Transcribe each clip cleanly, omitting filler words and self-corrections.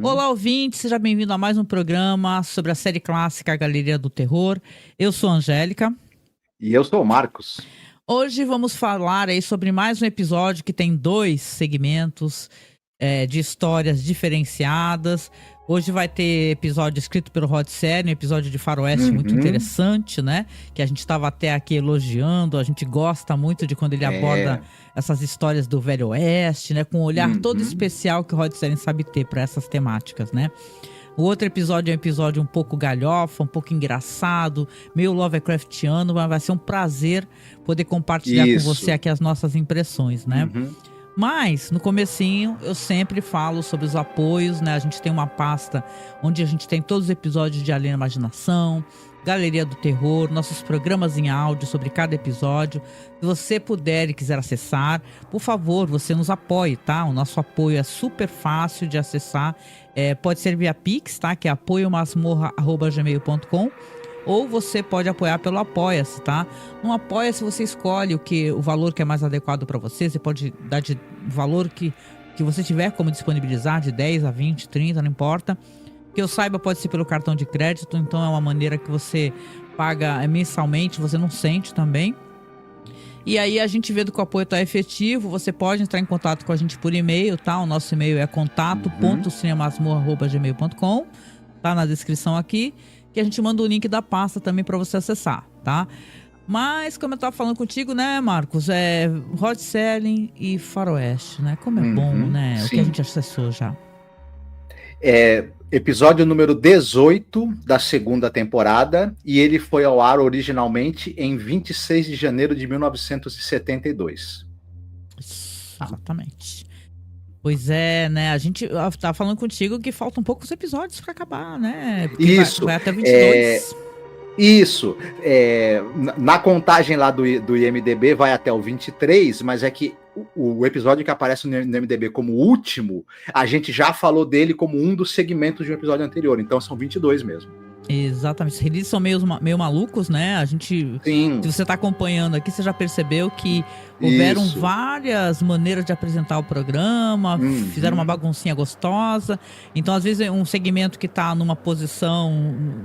Olá, ouvinte, seja bem-vindo a mais um programa sobre a série clássica A Galeria do Terror. Eu sou a Angélica. E eu sou o Marcos. Hoje vamos falar aí sobre mais um episódio que tem 2 segmentos de histórias diferenciadas. Hoje vai ter episódio escrito pelo Rod Serling, um episódio de faroeste muito interessante, né? Que a gente estava até aqui elogiando, a gente gosta muito de quando ele aborda essas histórias do Velho Oeste, né? Com um olhar todo especial que o Rod Serling sabe ter para essas temáticas, né? O outro episódio é um episódio um pouco galhofa, um pouco engraçado, meio Lovecraftiano, mas vai ser um prazer poder compartilhar com você aqui as nossas impressões, né? Mas, no comecinho, eu sempre falo sobre os apoios, né? A gente tem uma pasta onde a gente tem todos os episódios de Além da Imaginação, Galeria do Terror, nossos programas em áudio sobre cada episódio. Se você puder e quiser acessar, por favor, você nos apoie, tá? O nosso apoio é super fácil de acessar. Pode ser via Pix, tá? Que é apoiomasmorra@gmail.com. Ou você pode apoiar pelo Apoia-se, tá? No Apoia-se você escolhe o valor que é mais adequado para você. Você pode dar de valor que você tiver como disponibilizar, de 10 a 20, 30, não importa. Que eu saiba, pode ser pelo cartão de crédito, então é uma maneira que você paga mensalmente, você não sente também. E aí a gente vê do que o apoio tá efetivo, você pode entrar em contato com a gente por e-mail, tá? O nosso e-mail é contato.cinemasmorra@gmail.com, tá na descrição aqui, que a gente manda o link da pasta também para você acessar, tá? Mas, como eu tava falando contigo, né, Marcos, Rod Serling e faroeste, né? Como é bom, né? Sim. O que a gente acessou já. Episódio número 18 da segunda temporada, e ele foi ao ar originalmente em 26 de janeiro de 1972. Exatamente. Pois é, né? A gente tá falando contigo que faltam poucos episódios para acabar, né? Porque isso. Vai até 22. Isso. Na contagem lá do IMDB vai até o 23, mas é que o episódio que aparece no IMDB como último, a gente já falou dele como um dos segmentos de um episódio anterior, então são 22 mesmo. Exatamente, os releases são meio malucos, né? A gente, sim. Se você tá acompanhando aqui, você já percebeu que houveram várias maneiras de apresentar o programa, fizeram uma baguncinha gostosa. Então, às vezes, um segmento que tá numa posição,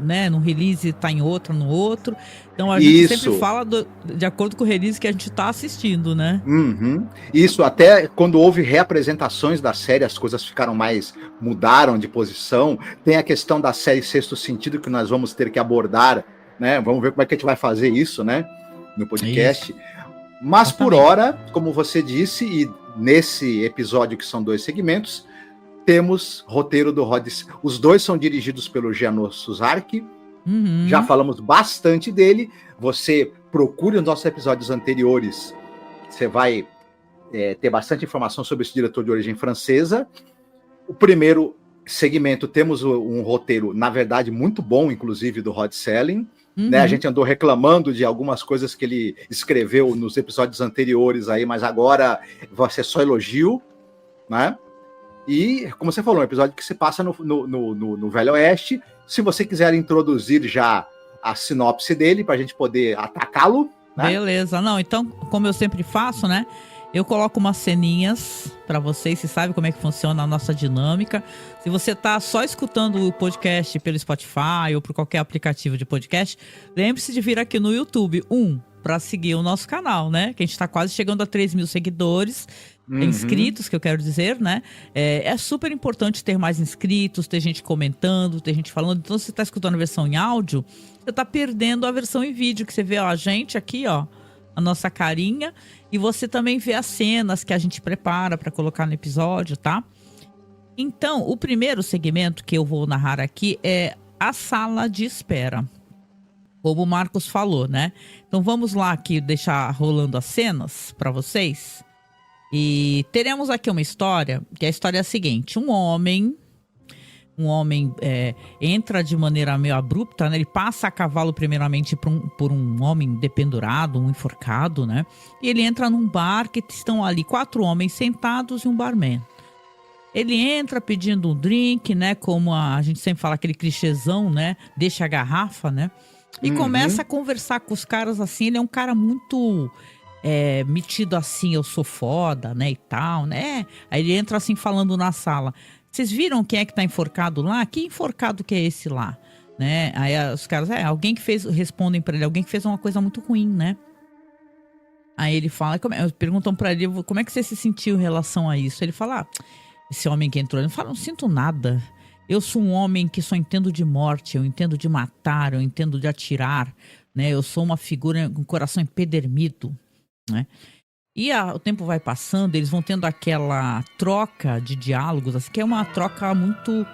né, num release tá em outra, no outro. Então, a gente sempre fala de acordo com o release que a gente tá assistindo, né? Isso, até quando houve reapresentações da série, as coisas mudaram de posição. Tem a questão da série Sexto Sentido, que nós vamos ter que abordar, né? Vamos ver como é que a gente vai fazer isso, né? No podcast. Isso. Mas, por hora, como você disse, e nesse episódio que são 2 segmentos, temos roteiro do Rod. Os 2 são dirigidos pelo Jeannot Szarki. Já falamos bastante dele. Você procure os nossos episódios anteriores. Você vai ter bastante informação sobre esse diretor de origem francesa. O primeiro segmento, temos um roteiro, na verdade, muito bom, inclusive, do Rod Serling. Né? A gente andou reclamando de algumas coisas que ele escreveu nos episódios anteriores, aí, mas agora vai ser só elogio. Né? E, como você falou, um episódio que se passa no Velho Oeste. Se você quiser introduzir já a sinopse dele, para a gente poder atacá-lo. Né? Beleza. Não, então, como eu sempre faço, né? Eu coloco umas ceninhas para vocês, vocês sabem como é que funciona a nossa dinâmica. Se você tá só escutando o podcast pelo Spotify ou por qualquer aplicativo de podcast, lembre-se de vir aqui no YouTube, para seguir o nosso canal, né? Que a gente tá quase chegando a 3.000 seguidores, inscritos, que eu quero dizer, né? É super importante ter mais inscritos, ter gente comentando, ter gente falando. Então, se você tá escutando a versão em áudio, você tá perdendo a versão em vídeo, que você vê, ó, a gente aqui, ó, a nossa carinha, e você também vê as cenas que a gente prepara para colocar no episódio, tá? Então, o primeiro segmento que eu vou narrar aqui é a sala de espera, como o Marcos falou, né? Então vamos lá aqui deixar rolando as cenas para vocês. E teremos aqui uma história, que a história é a seguinte: um homem entra de maneira meio abrupta, né? Ele passa a cavalo primeiramente por um homem dependurado, um enforcado, né? E ele entra num bar que estão ali 4 homens sentados e um barman. Ele entra pedindo um drink, né? Como a gente sempre fala, aquele clichêzão, né? Deixa a garrafa, né? E começa a conversar com os caras assim. Ele é um cara muito metido assim, eu sou foda, né? E tal, né? Aí ele entra assim falando na sala: vocês viram quem é que tá enforcado lá? Que enforcado que é esse lá? Né? Aí os caras, alguém que fez, respondem pra ele, alguém que fez uma coisa muito ruim, né? Aí ele fala, perguntam pra ele, como é que você se sentiu em relação a isso? Ele fala, esse homem que entrou, ele fala, não sinto nada. Eu sou um homem que só entendo de morte, eu entendo de matar, eu entendo de atirar, né? Eu sou uma figura com coração empedernido, né? E o tempo vai passando, eles vão tendo aquela troca de diálogos, assim, que é uma troca muito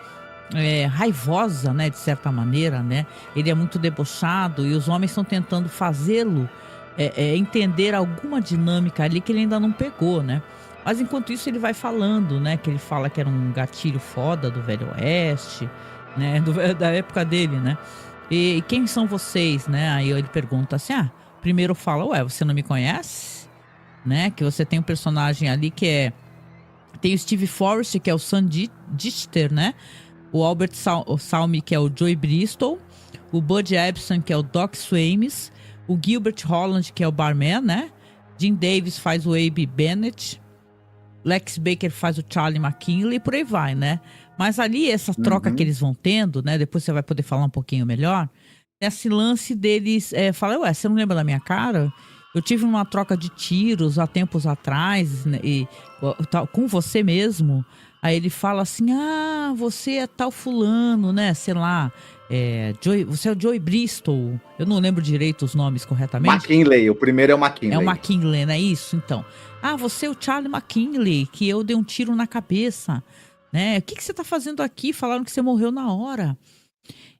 raivosa, né, de certa maneira, né? Ele é muito debochado e os homens estão tentando fazê-lo entender alguma dinâmica ali que ele ainda não pegou, né? Mas enquanto isso ele vai falando, né? Que ele fala que era um gatilho foda do Velho Oeste, né? Da época dele, né? E quem são vocês, né? Aí ele pergunta assim, primeiro fala, você não me conhece? Né? Que você tem um personagem ali que tem o Steve Forrest, que é o Sam Dichter, né? O Albert Salmi, que é o Joey Bristol, o Bud Ebsen, que é o Doc Swames, o Gilbert Holland, que é o barman, né? Jim Davis faz o Abe Bennett, Lex Baker faz o Charlie McKinley e por aí vai, né? Mas ali, essa troca que eles vão tendo, né? Depois você vai poder falar um pouquinho melhor. Esse lance deles, fala, você não lembra da minha cara? Eu tive uma troca de tiros há tempos atrás, né, com você mesmo. Aí ele fala assim, você é tal fulano, né? Sei lá, você é o Joey Bristol. Eu não lembro direito os nomes corretamente. McKinley, o primeiro é o McKinley. É o McKinley, né? Isso, então. Você é o Charlie McKinley, que eu dei um tiro na cabeça, né? O que você tá fazendo aqui? Falaram que você morreu na hora.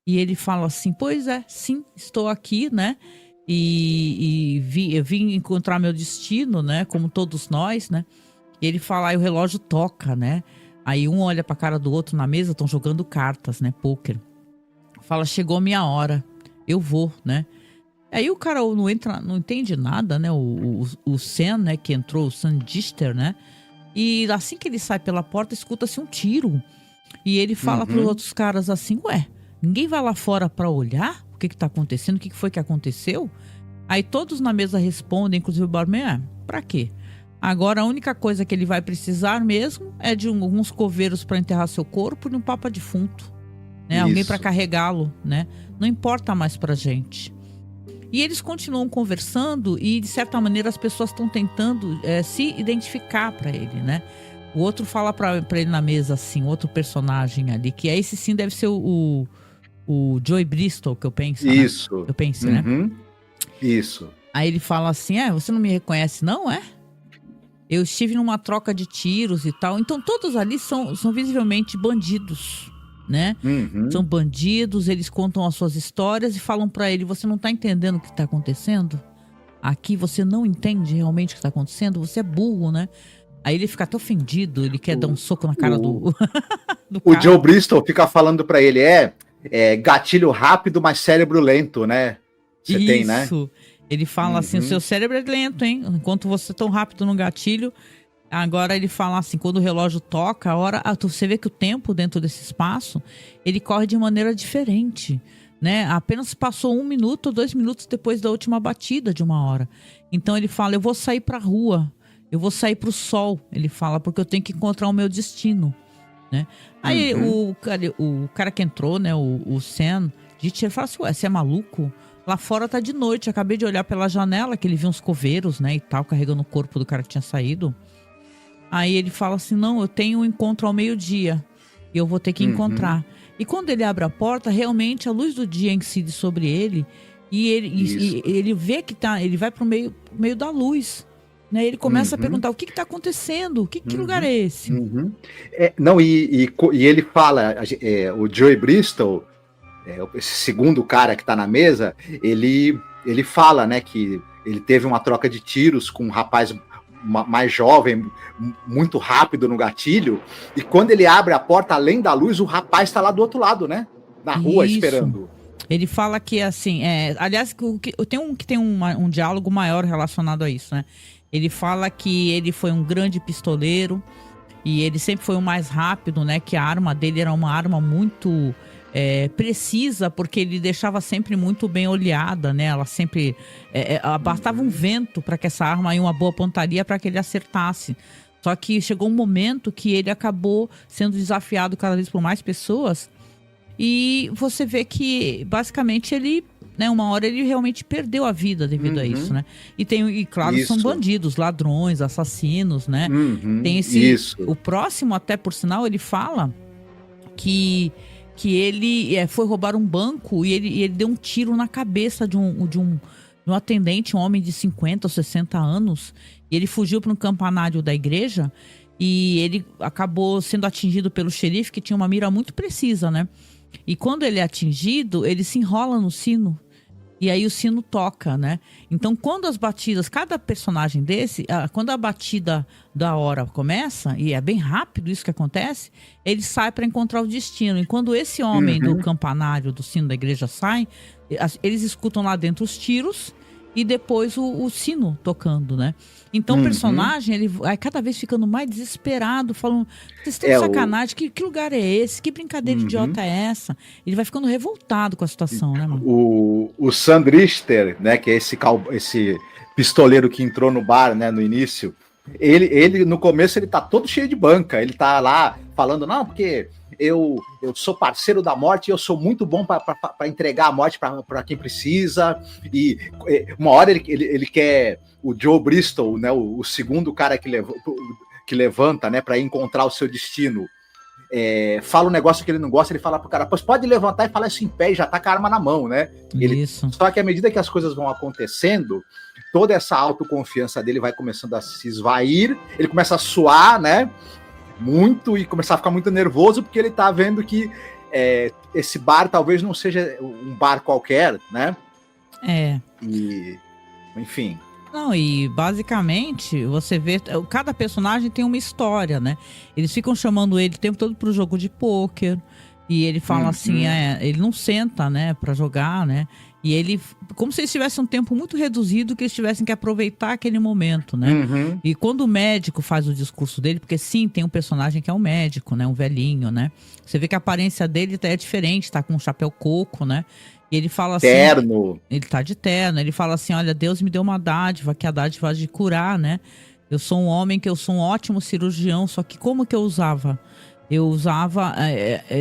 E ele fala assim, pois sim, estou aqui, né? Eu vim encontrar meu destino, né? Como todos nós, né? E ele fala, aí o relógio toca, né? Aí um olha pra cara do outro na mesa, estão jogando cartas, né? Pôquer. Fala, chegou a minha hora, eu vou, né? Aí o cara não entende nada, né? O Sam, né? Que entrou, o Sam Dichter, né? E assim que ele sai pela porta, escuta-se um tiro. E ele fala pros outros caras assim, ninguém vai lá fora pra olhar o que tá acontecendo, o que foi que aconteceu? Aí todos na mesa respondem, inclusive o barman, pra quê? Agora a única coisa que ele vai precisar mesmo é de alguns coveiros para enterrar seu corpo e um papa defunto, né? Alguém para carregá-lo, né? Não importa mais pra gente. E eles continuam conversando e de certa maneira as pessoas estão tentando se identificar para ele, né? O outro fala para ele na mesa assim, outro personagem ali, que esse sim deve ser o Joey Bristol, que eu penso. Isso. Né? Eu penso, né? Isso. Aí ele fala assim, você não me reconhece não, Eu estive numa troca de tiros e tal. Então todos ali são visivelmente bandidos, né? São bandidos, eles contam as suas histórias e falam pra ele, você não tá entendendo o que tá acontecendo? Aqui você não entende realmente o que tá acontecendo? Você é burro, né? Aí ele fica até ofendido, ele quer dar um soco na cara do o Joe Bristol fica falando pra ele, gatilho rápido, mas cérebro lento, né? Você tem, né? Isso. Ele fala assim, o seu cérebro é lento, hein? Enquanto você é tão rápido no gatilho. Agora ele fala assim, quando o relógio toca, a hora... você vê que o tempo dentro desse espaço, ele corre de maneira diferente, né? Apenas passou 1 minuto ou 2 minutos depois da última batida de 1 hora. Então ele fala, eu vou sair pra rua, eu vou sair pro sol, ele fala, porque eu tenho que encontrar o meu destino, né? Aí o cara que entrou, né, o Sam, ele fala assim, você é maluco? Lá fora tá de noite, acabei de olhar pela janela, que ele viu uns coveiros, né, e tal, carregando o corpo do cara que tinha saído. Aí ele fala assim, não, eu tenho um encontro ao meio-dia, e eu vou ter que encontrar. E quando ele abre a porta, realmente a luz do dia incide sobre ele, e ele vê que ele vai pro meio da luz, né, ele começa a perguntar, o que tá acontecendo? Que lugar é esse? E ele fala, o Joey Bristol, esse segundo cara que tá na mesa, ele fala, né, que ele teve uma troca de tiros com um rapaz mais jovem, muito rápido no gatilho, e quando ele abre a porta, além da luz, o rapaz tá lá do outro lado, né, na rua, esperando. Ele fala que, assim, aliás, tem um diálogo maior relacionado a isso, né, ele fala que ele foi um grande pistoleiro, e ele sempre foi o mais rápido, né, que a arma dele era uma arma muito... precisa, porque ele deixava sempre muito bem olhada, né? Ela sempre... bastava um vento para que essa arma e uma boa pontaria para que ele acertasse. Só que chegou um momento que ele acabou sendo desafiado cada vez por mais pessoas. E você vê que, basicamente, ele, né, uma hora ele realmente perdeu a vida devido a isso, né? E claro, são bandidos, ladrões, assassinos, né? Tem o próximo, até por sinal, ele fala que ele foi roubar um banco e ele deu um tiro na cabeça de um atendente, um homem de 50 ou 60 anos. E ele fugiu para um campanário da igreja e ele acabou sendo atingido pelo xerife, que tinha uma mira muito precisa, né? E quando ele é atingido, ele se enrola no sino. E aí o sino toca, né? Então, quando as batidas, cada personagem desse, quando a batida da hora começa, e é bem rápido isso que acontece, ele sai para encontrar o destino. E quando esse homem do campanário, do sino da igreja sai, eles escutam lá dentro os tiros e depois o sino tocando, né? Então o personagem, ele vai cada vez ficando mais desesperado, falando, vocês estão de sacanagem, que lugar é esse? Que brincadeira idiota é essa? Ele vai ficando revoltado com a situação, né, mano? O Sandrister, né, que é esse pistoleiro que entrou no bar, né, no início, ele no começo ele tá todo cheio de banca, ele tá lá falando, não, porque eu sou parceiro da morte e eu sou muito bom para entregar a morte para quem precisa. E uma hora ele quer o Joe Bristol, né, o segundo cara que levanta, né, para encontrar o seu destino. Fala um negócio que ele não gosta, ele fala pro cara, pois pode levantar e falar isso em pé e já tá com a arma na mão, né? Isso. Só que à medida que as coisas vão acontecendo, toda essa autoconfiança dele vai começando a se esvair, ele começa a suar, né? Muito, e começar a ficar muito nervoso, porque ele tá vendo que esse bar talvez não seja um bar qualquer, né? E, enfim. Não, e basicamente, você vê, cada personagem tem uma história, né? Eles ficam chamando ele o tempo todo pro jogo de pôquer, e ele fala assim, ele não senta, né, pra jogar, né? E ele, como se eles tivessem um tempo muito reduzido, que eles tivessem que aproveitar aquele momento, né? E quando o médico faz o discurso dele, porque sim, tem um personagem que é um médico, né? Um velhinho, né? Você vê que a aparência dele é diferente, tá com um chapéu coco, né? E ele fala assim... Terno. Ele tá de terno, ele fala assim, olha, Deus me deu uma dádiva, que é a dádiva de curar, né? Eu sou um homem, que eu sou um ótimo cirurgião, só que como que eu usava? Eu usava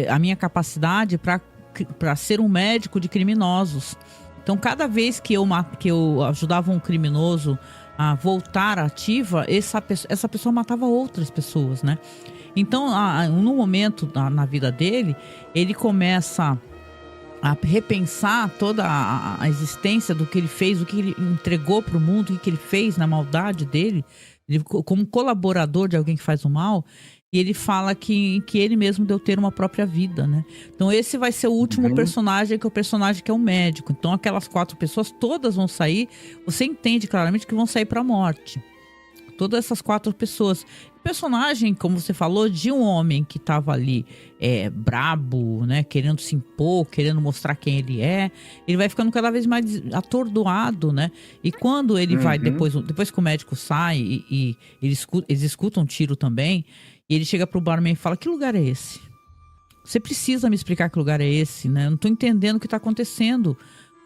a minha capacidade para ser um médico de criminosos. Então, cada vez que eu ajudava um criminoso a voltar ativa, essa pessoa matava outras pessoas, né? Então, no momento na vida dele, ele começa a repensar toda a existência do que ele fez, o que ele entregou para o mundo, o que ele fez na maldade dele, ele, como colaborador de alguém que faz o mal. E ele fala que ele mesmo deu ter uma própria vida, né? Então esse vai ser o último personagem, que é o personagem que é um médico. Então aquelas 4 pessoas, todas vão sair, você entende claramente que vão sair para a morte. Todas essas 4 pessoas. O personagem, como você falou, de um homem que estava ali brabo, né? Querendo se impor, querendo mostrar quem ele é. Ele vai ficando cada vez mais atordoado, né? E quando ele vai, depois que o médico sai e eles escutam um tiro também... E ele chega pro barman e fala, que lugar é esse? Você precisa me explicar que lugar é esse, né? Eu não tô entendendo o que tá acontecendo.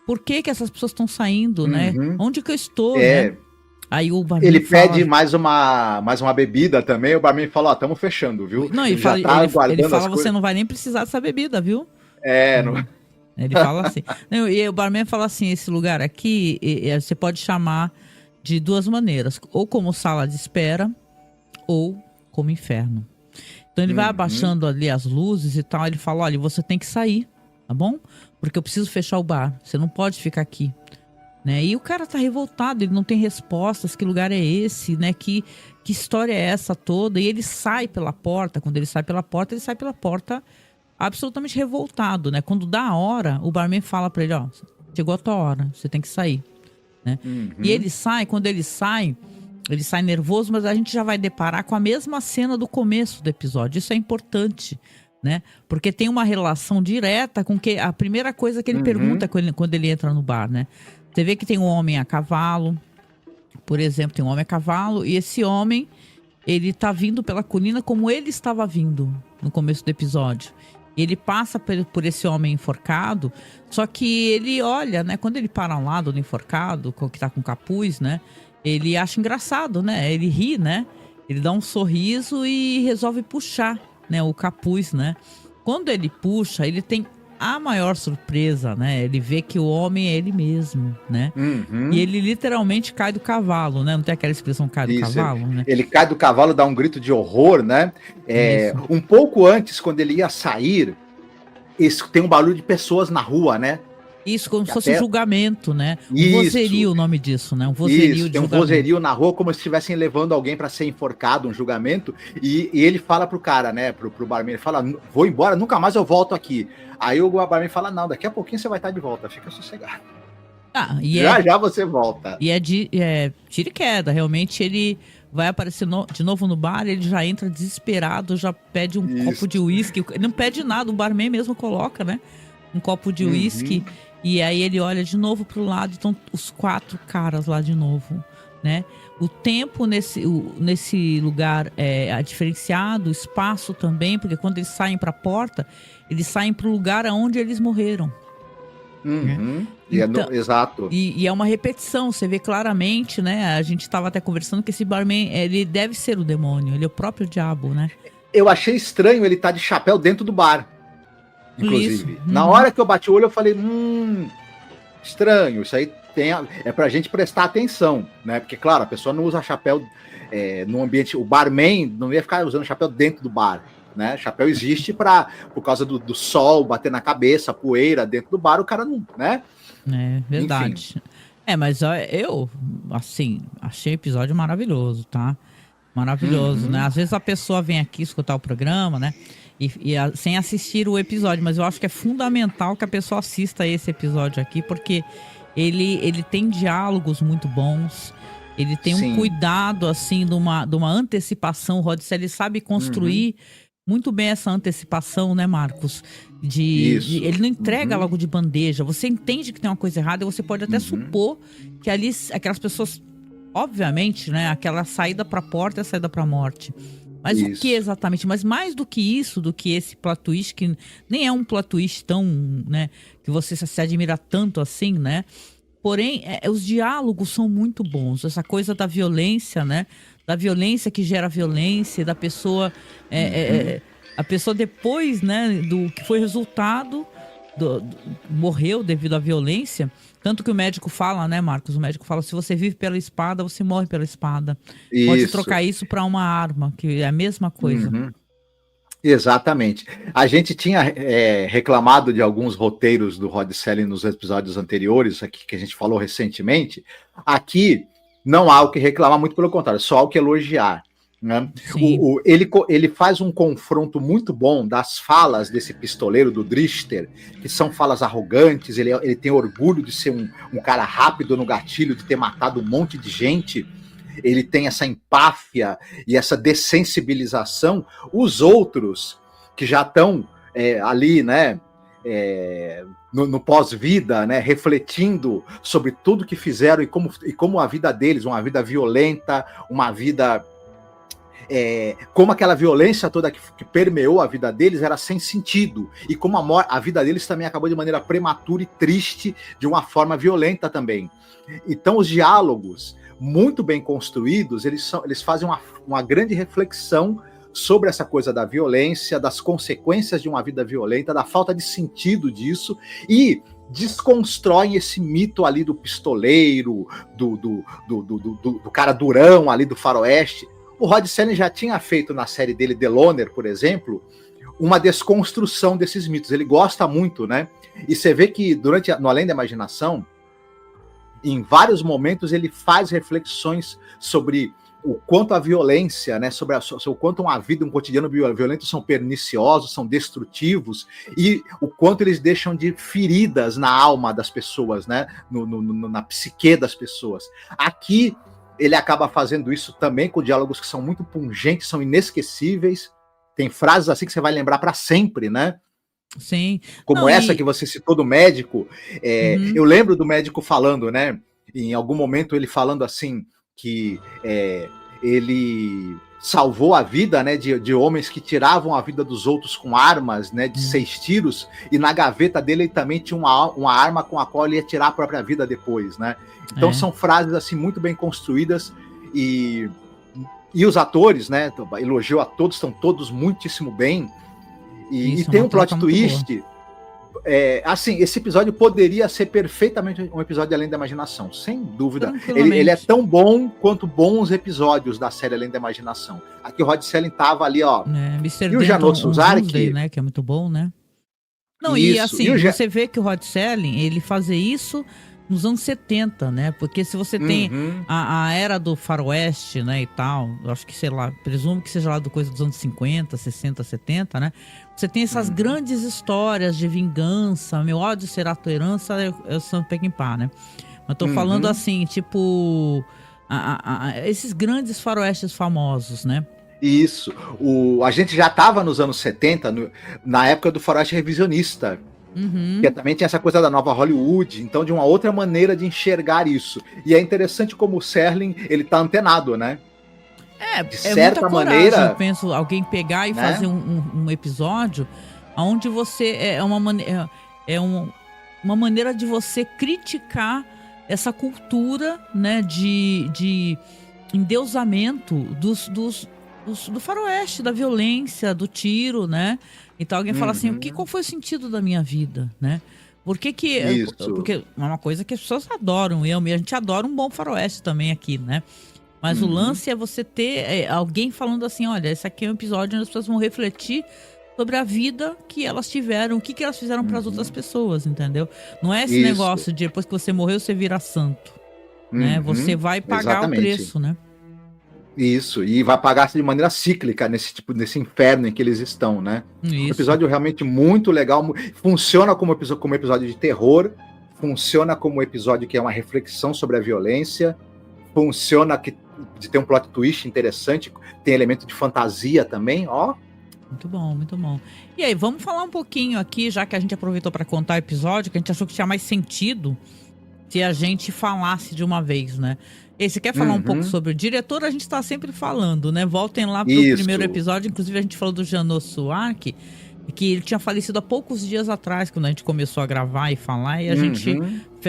Por que essas pessoas estão saindo, né? Onde que eu estou, né? Aí o barman ele pede mais uma bebida também, o barman fala, estamos fechando, viu? Não, ele fala, você não vai nem precisar dessa bebida, viu? Não... Ele fala assim. Não, e o barman fala assim, esse lugar aqui, você pode chamar de 2 maneiras. Ou como sala de espera, ou como inferno. Então ele vai abaixando ali as luzes e tal, ele fala, olha, você tem que sair, tá bom? Porque eu preciso fechar o bar, você não pode ficar aqui, né? E o cara tá revoltado, ele não tem respostas, que lugar é esse, né? Que história é essa toda? E ele sai pela porta, quando ele sai pela porta absolutamente revoltado, né? Quando dá a hora, o barman fala pra ele, ó, chegou a tua hora, você tem que sair, né? E ele sai, quando ele sai nervoso, mas a gente já vai deparar com a mesma cena do começo do episódio. Isso é importante, né? Porque tem uma relação direta com que a primeira coisa que ele pergunta quando ele entra no bar, né? Você vê que tem um homem a cavalo, por exemplo, tem um homem a cavalo, e esse homem, ele tá vindo pela colina como ele estava vindo no começo do episódio. Ele passa por esse homem enforcado, só que ele olha, né? Quando ele para ao lado do enforcado, que tá com capuz, né? Ele acha engraçado, né? Ele ri, né? Ele dá um sorriso e resolve puxar, né, o capuz, né? Quando ele puxa, ele tem a maior surpresa, né? Ele vê que o homem é ele mesmo, né? E ele literalmente cai do cavalo, né? Não tem aquela expressão cai do cavalo, né? Ele cai do cavalo, dá um grito de horror, né? Um pouco antes, quando ele ia sair, tem um barulho de pessoas na rua, né? Isso, como se fosse um julgamento, né? Um vozerio, o nome disso, né? Um vozerio de tem um vozerio na rua, como se estivessem levando alguém para ser enforcado, um julgamento. E ele fala pro cara, né? Pro barman, ele fala, vou embora, nunca mais eu volto aqui. Aí o barman fala, não, daqui a pouquinho você vai estar de volta, fica sossegado. Já você volta. E tira e queda, realmente ele vai aparecer de novo no bar, ele já entra desesperado, já pede um copo de uísque. Ele não pede nada, o barman mesmo coloca, né? Um copo de uísque. E aí ele olha de novo pro lado, estão os 4 caras lá de novo, né? O tempo nesse lugar é diferenciado, o espaço também, porque quando eles saem para a porta, eles saem para o lugar onde eles morreram. Né? Então, exato. E é uma repetição, você vê claramente, né? A gente estava até conversando que esse barman, ele deve ser o demônio, ele é o próprio diabo, né? Eu achei estranho ele estar de chapéu dentro do bar. Inclusive, na hora que eu bati o olho, eu falei, estranho, isso aí é pra gente prestar atenção, né? Porque, claro, a pessoa não usa chapéu no ambiente, o barman não ia ficar usando chapéu dentro do bar, né? Chapéu existe por causa do sol bater na cabeça, poeira dentro do bar, o cara não, né? É verdade. Enfim. Mas eu, assim, achei o episódio maravilhoso, tá? Maravilhoso, né? Às vezes a pessoa vem aqui escutar o programa, né? Sem assistir o episódio, mas eu acho que é fundamental que a pessoa assista esse episódio aqui, porque ele tem diálogos muito bons, ele tem um cuidado, assim, de uma antecipação. O Rod Serling sabe construir muito bem essa antecipação, né, Marcos? Ele não entrega logo de bandeja, você entende que tem uma coisa errada e você pode até supor que ali aquelas pessoas, obviamente, né, aquela saída para a porta é a saída para a morte. Mas o que exatamente? Mas mais do que isso, do que esse plot twist, que nem é um plot twist tão, né, que você se admira tanto assim, né? Porém, os diálogos são muito bons. Essa coisa da violência, né? Da violência que gera violência, da pessoa... a pessoa depois, né, do que foi resultado, morreu devido à violência. Tanto que o médico fala, né, Marcos? O médico fala, se você vive pela espada, você morre pela espada. Pode trocar isso para uma arma, que é a mesma coisa. Exatamente. A gente tinha reclamado de alguns roteiros do Rod Serling nos episódios anteriores, aqui que a gente falou recentemente. Aqui não há o que reclamar, muito pelo contrário, só há o que elogiar. Né? Ele faz um confronto muito bom das falas desse pistoleiro, do Drister, que são falas arrogantes. Ele tem orgulho de ser um cara rápido no gatilho, de ter matado um monte de gente. Ele tem essa empáfia e essa dessensibilização. Os outros, que já estão ali, né, no pós-vida, né, refletindo sobre tudo que fizeram e como a vida deles, uma vida violenta, uma vida... como aquela violência toda que permeou a vida deles era sem sentido, e como a vida deles também acabou de maneira prematura e triste, de uma forma violenta também. Então os diálogos, muito bem construídos, eles fazem uma grande reflexão sobre essa coisa da violência, das consequências de uma vida violenta, da falta de sentido disso, e desconstroem esse mito ali do pistoleiro, do cara durão ali do faroeste. O Rod Serling já tinha feito na série dele, The Loner, por exemplo, uma desconstrução desses mitos. Ele gosta muito, né? E você vê que no Além da Imaginação, em vários momentos ele faz reflexões sobre o quanto a violência, né, sobre o quanto uma vida, um cotidiano violento são perniciosos, são destrutivos, e o quanto eles deixam de feridas na alma das pessoas, né, na psique das pessoas. Aqui ele acaba fazendo isso também com diálogos que são muito pungentes, são inesquecíveis. Tem frases assim que você vai lembrar para sempre, né? Sim. Como essa que você citou do médico. Eu lembro do médico falando, né? Em algum momento ele falando assim, que ele salvou a vida, né, de homens que tiravam a vida dos outros com armas, né, de 6 tiros, e na gaveta dele ele também tinha uma arma com a qual ele ia tirar a própria vida depois, né? Então são frases assim muito bem construídas e E os atores, né? Elogio a todos, estão todos muitíssimo bem. E tem um plot twist. Assim, esse episódio poderia ser perfeitamente um episódio de Além da Imaginação, sem dúvida. Ele é tão bom quanto bons episódios da série Além da Imaginação. Aqui o Rod Serling tava ali, ó. Mr. E o Janot Suzarsky, né, que é muito bom, né? Não, isso, e assim, você vê que o Rod Serling, ele fazia isso nos anos 70, né? Porque se você tem a era do faroeste, né, e tal, eu acho que, sei lá, presumo que seja lá do coisa dos anos 50, 60, 70, né? Você tem essas grandes histórias de vingança, meu ódio será tua herança, é o Sam Peckinpah, né? Mas tô falando assim, tipo, esses grandes faroestes famosos, né? Isso. A gente já estava nos anos 70, na época do faroeste revisionista, que também tinha essa coisa da nova Hollywood, então de uma outra maneira de enxergar isso. E é interessante como o Serling, ele tá antenado, né? De certa maneira, eu penso, alguém pegar e fazer um episódio onde você uma maneira de você criticar essa cultura, né, de endeusamento do faroeste, da violência, do tiro, né? Então alguém fala assim, qual foi o sentido da minha vida, né? Porque é uma coisa que as pessoas adoram, a gente adora um bom faroeste também aqui, né? Mas o lance é você ter alguém falando assim, olha, esse aqui é um episódio onde as pessoas vão refletir sobre a vida que elas tiveram, o que elas fizeram para as outras pessoas, entendeu? Não é esse negócio de depois que você morreu, você vira santo, né? Você vai pagar o preço, né? Isso, e vai pagar de maneira cíclica nesse inferno em que eles estão, né? Um episódio realmente muito legal, funciona como episódio de terror, funciona como episódio que é uma reflexão sobre a violência, funciona de ter um plot twist interessante, tem elemento de fantasia também, ó. Muito bom, muito bom. E aí, vamos falar um pouquinho aqui, já que a gente aproveitou para contar o episódio, que a gente achou que tinha mais sentido se a gente falasse de uma vez, né? E você quer falar um pouco sobre o diretor? A gente está sempre falando, né? Voltem lá pro primeiro episódio. Inclusive, a gente falou do Janot Suzarsky, que ele tinha falecido há poucos dias atrás, quando a gente começou a gravar e falar. E a gente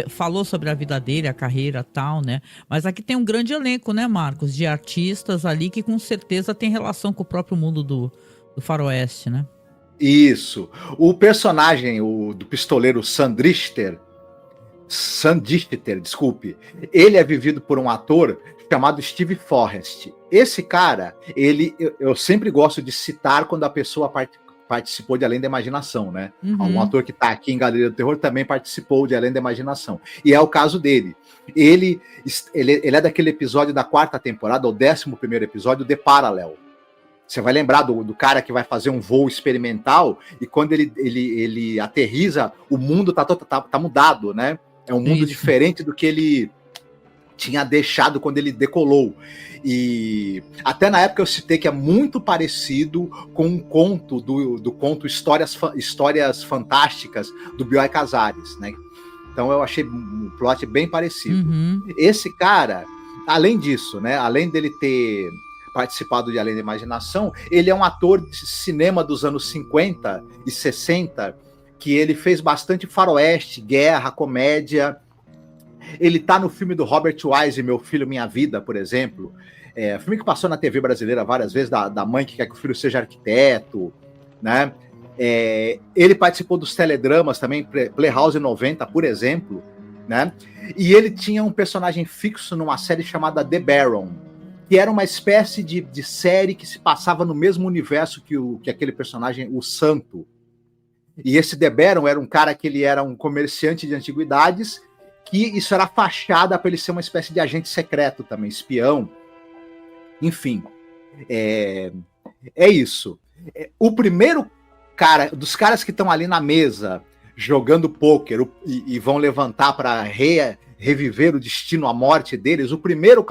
falou sobre a vida dele, a carreira e tal, né? Mas aqui tem um grande elenco, né, Marcos? De artistas ali que com certeza tem relação com o próprio mundo do faroeste, né? Isso. O personagem, do pistoleiro Sandister, desculpe, ele é vivido por um ator chamado Steve Forrest. Esse cara, eu sempre gosto de citar quando a pessoa participou de Além da Imaginação, né? Um ator que tá aqui em Galeria do Terror também participou de Além da Imaginação. E é o caso dele. Ele é daquele episódio da 4ª temporada, o 11º episódio, The Parallel. Você vai lembrar do cara que vai fazer um voo experimental e quando ele aterriza, o mundo tá mudado, né? É um mundo diferente do que ele tinha deixado quando ele decolou. E até na época eu citei que é muito parecido com um conto do conto Histórias Fantásticas do Bioy Casares, né? Então eu achei um plot bem parecido. Esse cara, além disso, né? Além dele ter participado de Além da Imaginação, ele é um ator de cinema dos anos 50 e 60, que ele fez bastante faroeste, guerra, comédia. Ele tá no filme do Robert Wise, Meu Filho, Minha Vida, por exemplo. Filme que passou na TV brasileira várias vezes, da mãe que quer que o filho seja arquiteto, né? Ele participou dos teledramas também, Playhouse 90, por exemplo, né? E ele tinha um personagem fixo numa série chamada The Baron, que era uma espécie de série que se passava no mesmo universo que aquele personagem, o Santo. E esse The Baron era um cara que ele era um comerciante de antiguidades, que isso era fachada para ele ser uma espécie de agente secreto também, espião. Enfim, é isso. O primeiro cara, dos caras que estão ali na mesa, jogando pôquer e vão levantar para reviver o destino, a morte deles, o primeiro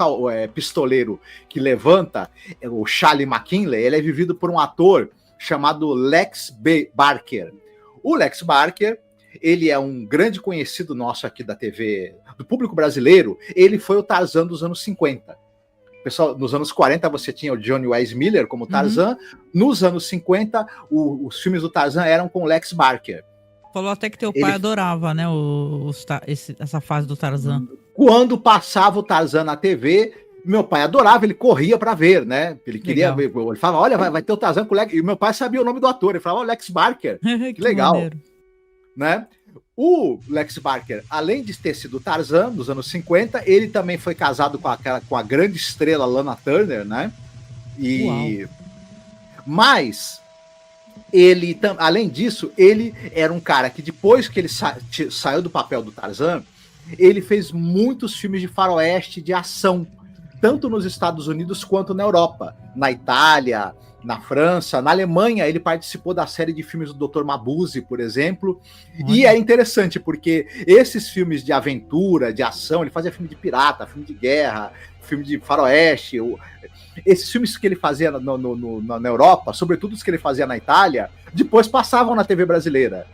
pistoleiro que levanta, o Charlie McKinley, ele é vivido por um ator chamado Lex Barker. O Lex Barker, ele é um grande conhecido nosso aqui da TV, do público brasileiro. Ele foi o Tarzan dos anos 50. Pessoal, nos anos 40 você tinha o Johnny Weissmuller como Tarzan. Nos anos 50, os filmes do Tarzan eram com o Lex Barker. Falou até que teu pai adorava, né, essa fase do Tarzan. Quando passava o Tarzan na TV, Meu pai adorava, ele corria para ver, né? Ele queria ver, Legal. ele falava, olha, vai ter o Tarzan com o Lex. E meu pai sabia o nome do ator, ele falava, Lex Barker, que legal, maneiro. né? O Lex Barker, além de ter sido Tarzan nos anos 50, ele também foi casado com a grande estrela Lana Turner, né? Mas ele, além disso, ele era um cara que depois que ele saiu do papel do Tarzan, ele fez muitos filmes de faroeste de ação, tanto nos Estados Unidos quanto na Europa, na Itália, na França, na Alemanha. Ele participou da série de filmes do Dr. Mabuse, por exemplo. E é interessante porque esses filmes de aventura, de ação, ele fazia filme de pirata, filme de guerra, filme de faroeste. Esses filmes que ele fazia na Europa, sobretudo os que ele fazia na Itália, depois passavam na TV brasileira,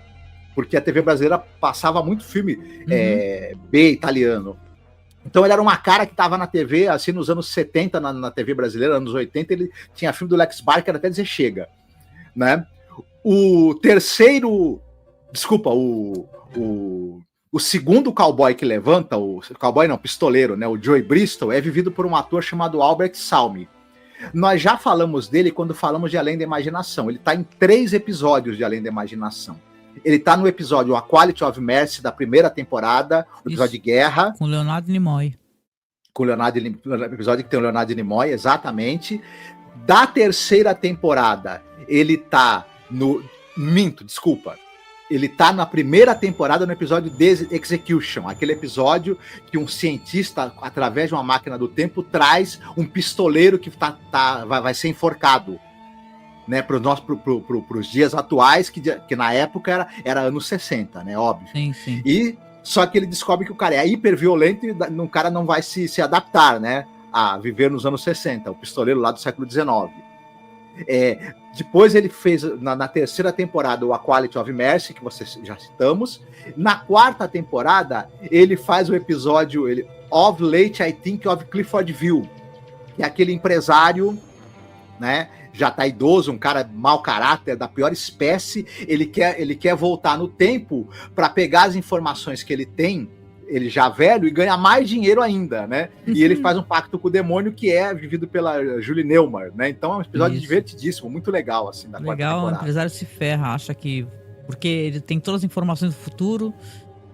porque a TV brasileira passava muito filme B italiano. Então ele era uma cara que estava na TV, assim, nos anos 70, na TV brasileira, anos 80, ele tinha filme do Lex Barker até dizer chega, né? O terceiro, desculpa, o segundo cowboy que levanta, o cowboy não, pistoleiro, né? O Joey Bristol, é vivido por um ator chamado Albert Salmi. Nós já falamos dele quando falamos de Além da Imaginação. Ele está em 3 episódios de Além da Imaginação. Ele tá no episódio A Quality of Mercy da primeira temporada, o episódio de guerra. Com Leonardo Nimoy. Com o episódio que tem o Leonardo Nimoy, exatamente. Da terceira temporada, ele tá no... desculpa. Ele tá na primeira temporada no episódio The Execution, aquele episódio que um cientista, através de uma máquina do tempo, traz um pistoleiro que vai ser enforcado. Né, para os dias atuais, que na época era anos 60, né, óbvio. Sim, sim. E só que ele descobre que o cara é hiperviolento e o cara não vai se adaptar, né, a viver nos anos 60, o pistoleiro lá do século XIX. Depois ele fez, na terceira temporada, o A Quality of Mercy, que vocês já citamos. Na quarta temporada, ele faz o episódio Of Late I Think of Cliffordville, que é aquele empresário, né, já tá idoso, um cara mau caráter, da pior espécie. Ele quer voltar no tempo para pegar as informações que ele tem, ele já velho, e ganhar mais dinheiro ainda, né? E ele faz um pacto com o demônio, que é vivido pela Julie Newmar, né? Então é um episódio divertidíssimo, muito legal, assim, da quarta temporada. Legal, o empresário se ferra, acha que... Porque ele tem todas as informações do futuro,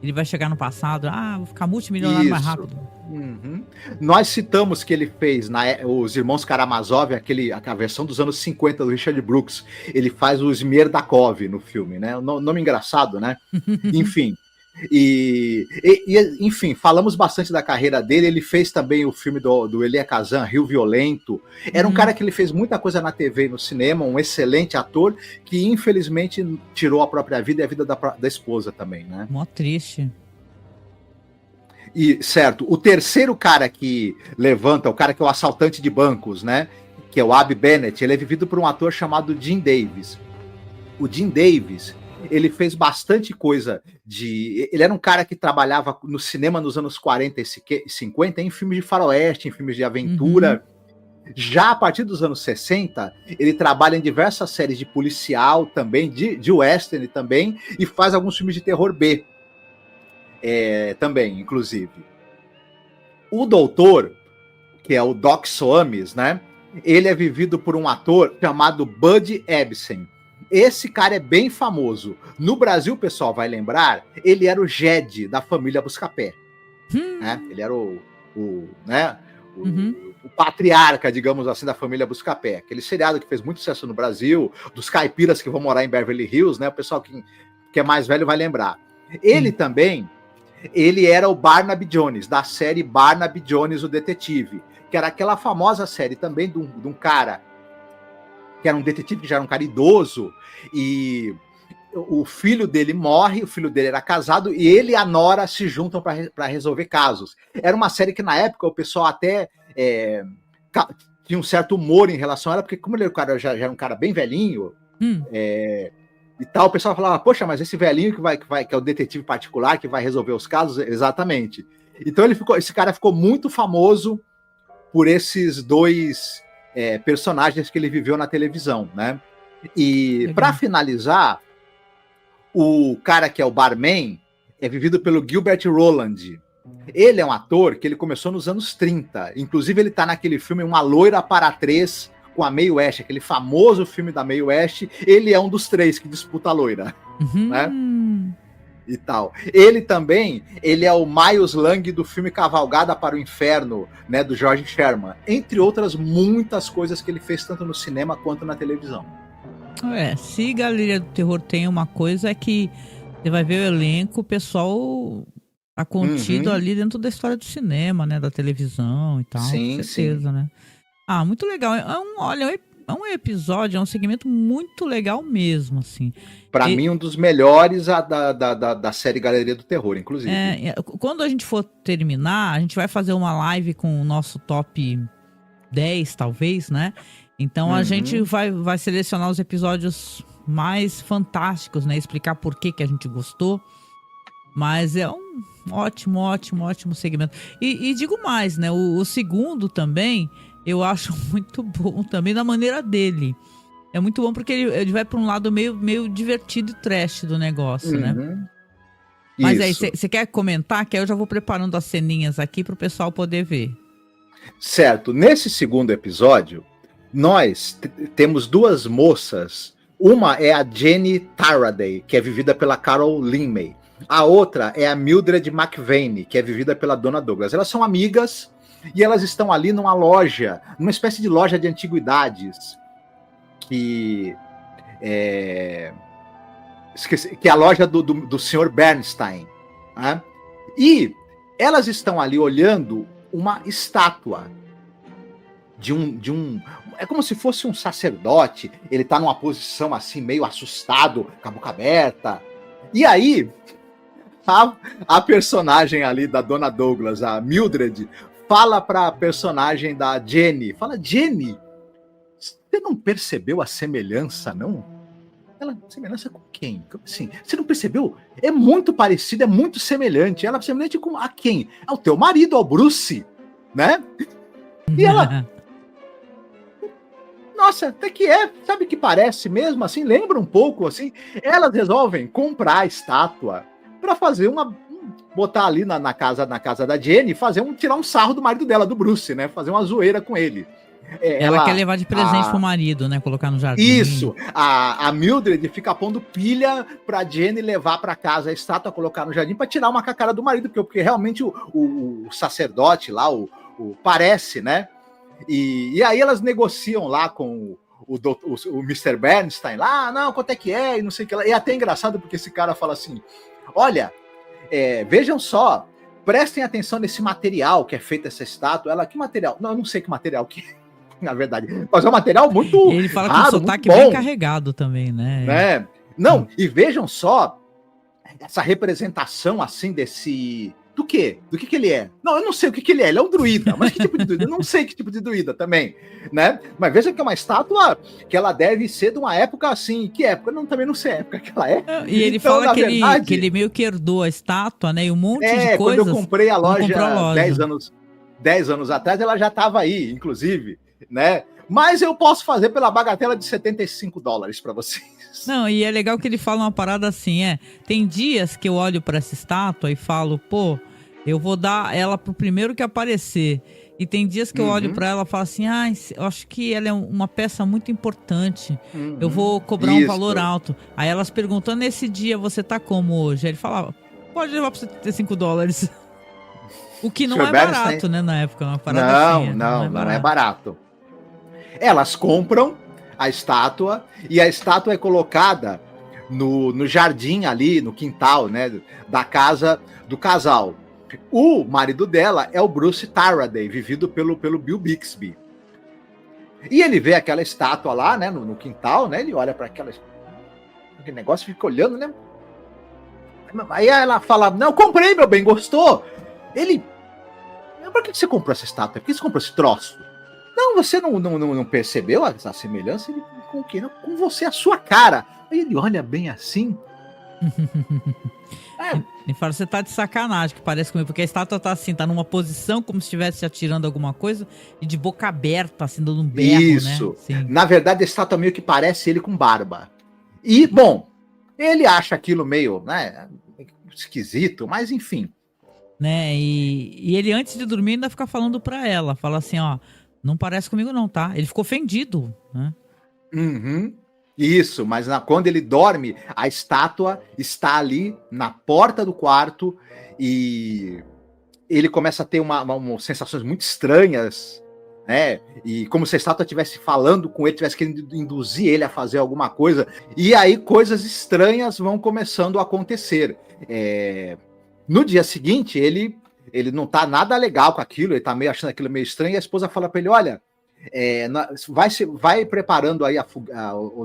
ele vai chegar no passado, vou ficar multimilionário mais rápido. Uhum. Nós citamos que ele fez os Irmãos Karamazov, a versão dos anos 50 do Richard Brooks. Ele faz o Smirdakov no filme, né? O nome engraçado, né? Enfim. Enfim, falamos bastante da carreira dele. Ele fez também o filme do Elia Kazan, Rio Violento. Era um cara que ele fez muita coisa na TV e no cinema, um excelente ator, que infelizmente tirou a própria vida e a vida da esposa também, né? Mó triste. E, certo, o terceiro cara que levanta, o cara que é o assaltante de bancos, né, que é o Abby Bennett, ele é vivido por um ator chamado Jim Davis. O Jim Davis, ele fez bastante coisa ele era um cara que trabalhava no cinema nos anos 40 e 50, em filmes de faroeste, em filmes de aventura. Já a partir dos anos 60, ele trabalha em diversas séries de policial também, de western também, e faz alguns filmes de terror B. Também, inclusive. O doutor, que é o Doc Soames, né? Ele é vivido por um ator chamado Bud Ebsen. Esse cara é bem famoso. No Brasil, o pessoal vai lembrar, ele era o Jed da família Buscapé. Né? Ele era o patriarca, digamos assim, da família Buscapé. Aquele seriado que fez muito sucesso no Brasil, dos caipiras que vão morar em Beverly Hills, né? O pessoal que é mais velho vai lembrar. Ele também... Ele era o Barnaby Jones, da série Barnaby Jones, o Detetive, que era aquela famosa série também de um cara, que era um detetive, que já era um cara idoso, e o filho dele morre, o filho dele era casado, e ele e a nora se juntam para resolver casos. Era uma série que, na época, o pessoal até tinha um certo humor em relação a ela, porque como ele já era um cara bem velhinho, e tal, o pessoal falava, poxa, mas esse velhinho que é o detetive particular, que vai resolver os casos, exatamente. Então esse cara ficou muito famoso por esses dois personagens que ele viveu na televisão, né? E para finalizar, o cara que é o barman é vivido pelo Gilbert Roland. Ele é um ator que ele começou nos anos 30. Inclusive, ele tá naquele filme Uma Loira para Três, com a Mae West, aquele famoso filme da Mae West. Ele é um dos 3 que disputa a loira. Né? E tal. Ele também, ele é o Miles Lang do filme Cavalgada para o Inferno, né, do George Sherman, entre outras muitas coisas que ele fez tanto no cinema quanto na televisão. Se Galeria do Terror tem uma coisa, é que você vai ver o elenco, o pessoal tá contido ali dentro da história do cinema, né, da televisão e tal, sim, com certeza, né? Muito legal. É um episódio, é um segmento muito legal mesmo, assim. Pra mim, um dos melhores da série Galeria do Terror, inclusive. Quando a gente for terminar, a gente vai fazer uma live com o nosso top 10, talvez, né? Então a gente vai selecionar os episódios mais fantásticos, né? Explicar por que a gente gostou. Mas é um ótimo segmento. E digo mais, né? O segundo também, eu acho muito bom também da maneira dele. É muito bom porque ele vai para um lado meio divertido e trash do negócio, né? Mas aí, você quer comentar? Que aí eu já vou preparando as ceninhas aqui para o pessoal poder ver. Certo. Nesse segundo episódio, nós temos 2 moças. Uma é a Jenny Taraday, que é vivida pela Carol Linmay. A outra é a Mildred McVane, que é vivida pela Donna Douglas. Elas são amigas e elas estão ali numa loja, numa espécie de loja de antiguidades, que é a loja do Sr. Bernstein. Né? E elas estão ali olhando uma estátua de um... É como se fosse um sacerdote. Ele está numa posição assim, meio assustado, com a boca aberta. E aí, a personagem ali da Donna Douglas, a Mildred, fala para a personagem da Jenny, Jenny, você não percebeu a semelhança, não? Ela, semelhança com quem? Como assim? Você não percebeu? É muito parecido, é muito semelhante. Ela é semelhante com a quem? Ao teu marido, ao Bruce, né? E ela... Nossa, até que sabe que parece mesmo, assim, lembra um pouco, assim. Elas resolvem comprar a estátua para fazer botar ali na casa da Jenny, tirar um sarro do marido dela, do Bruce, né? Fazer uma zoeira com ele. Ela quer levar de presente pro marido, né? Colocar no jardim. Isso. A Mildred fica pondo pilha pra Jenny levar pra casa a estátua, colocar no jardim, pra tirar uma com a cara do marido, porque realmente o sacerdote lá, parece, né? E aí elas negociam lá com o Mr. Bernstein lá, não, quanto é que é, e não sei o que lá. E é até engraçado porque esse cara fala assim, olha, vejam só, prestem atenção nesse material que é feito essa estátua. Ela, que material? Não, eu não sei que material que é, na verdade. Mas é um material muito ele fala raro, com um sotaque bem carregado também, né? Não, e vejam só essa representação assim desse... Do quê? Do que ele é? Não, eu não sei o que ele é. Ele é um druida. Mas que tipo de druida? Eu não sei que tipo de druida também, né? Mas veja que é uma estátua que ela deve ser de uma época assim. Que época? Eu também não sei a época que ela é. E ele então, fala que ele meio que herdou a estátua, né? E um monte de coisas. Quando eu comprei a loja 10 anos atrás, ela já estava aí, inclusive, né? Mas eu posso fazer pela bagatela de $75 para vocês. Não, e é legal que ele fala uma parada assim, tem dias que eu olho para essa estátua e falo, pô, eu vou dar ela pro primeiro que aparecer. E tem dias que eu olho para ela e falo assim, eu acho que ela é uma peça muito importante, eu vou cobrar um valor alto. Aí elas perguntam, nesse dia você tá como hoje? Aí ele falava, pode levar por $75. O que não é barato, né, na época, uma parada assim. Não é barato. Elas compram a estátua, e a estátua é colocada no jardim ali, no quintal, né, da casa do casal. O marido dela é o Bruce Taraday, vivido pelo Bill Bixby. E ele vê aquela estátua lá, né, no quintal, né, ele olha para aquele negócio, fica olhando, né. Aí ela fala, não, comprei, meu bem, gostou? Ele, por que você comprou essa estátua? Por que você comprou esse troço? Não, você não percebeu essa semelhança? Ele, com o quê? Não, com você, a sua cara. Aí ele olha bem assim. Ele fala, você tá de sacanagem, que parece comigo, porque a estátua tá assim, tá numa posição como se estivesse atirando alguma coisa e de boca aberta, assim, dando um berro, isso, né? Na verdade, a estátua meio que parece ele com barba. E, bom, ele acha aquilo meio, né, esquisito, mas enfim. né? E ele, antes de dormir, ainda fica falando pra ela. Fala assim, ó, não parece comigo não, tá? Ele ficou ofendido, né? Uhum. Isso, mas quando ele dorme, a estátua está ali na porta do quarto e ele começa a ter umas sensações muito estranhas, né? E como se a estátua estivesse falando com ele, estivesse querendo induzir ele a fazer alguma coisa. E aí coisas estranhas vão começando a acontecer. No dia seguinte, ele não tá nada legal com aquilo, ele tá meio achando aquilo meio estranho, e a esposa fala para ele, olha, vai preparando aí a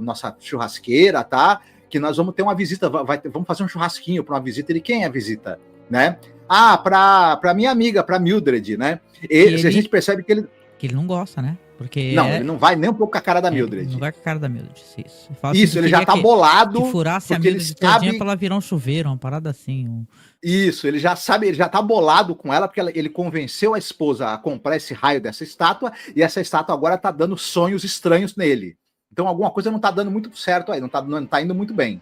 nossa churrasqueira, tá? Que nós vamos ter uma visita, vamos fazer um churrasquinho para uma visita. Ele, quem é a visita? Né? Para minha amiga, para Mildred, né? A gente percebe que ele não gosta, né? Porque não, ele não vai nem um pouco com a cara da Mildred. Não vai com a cara da Mildred, isso. Isso, ele já tá bolado. Que furasse a Mildred todinha pra ela virar um chuveiro, uma parada assim. Isso, ele já sabe, ele já tá bolado com ela, porque ele convenceu a esposa a comprar esse raio dessa estátua, e essa estátua agora tá dando sonhos estranhos nele. Então alguma coisa não tá dando muito certo aí, não tá indo muito bem.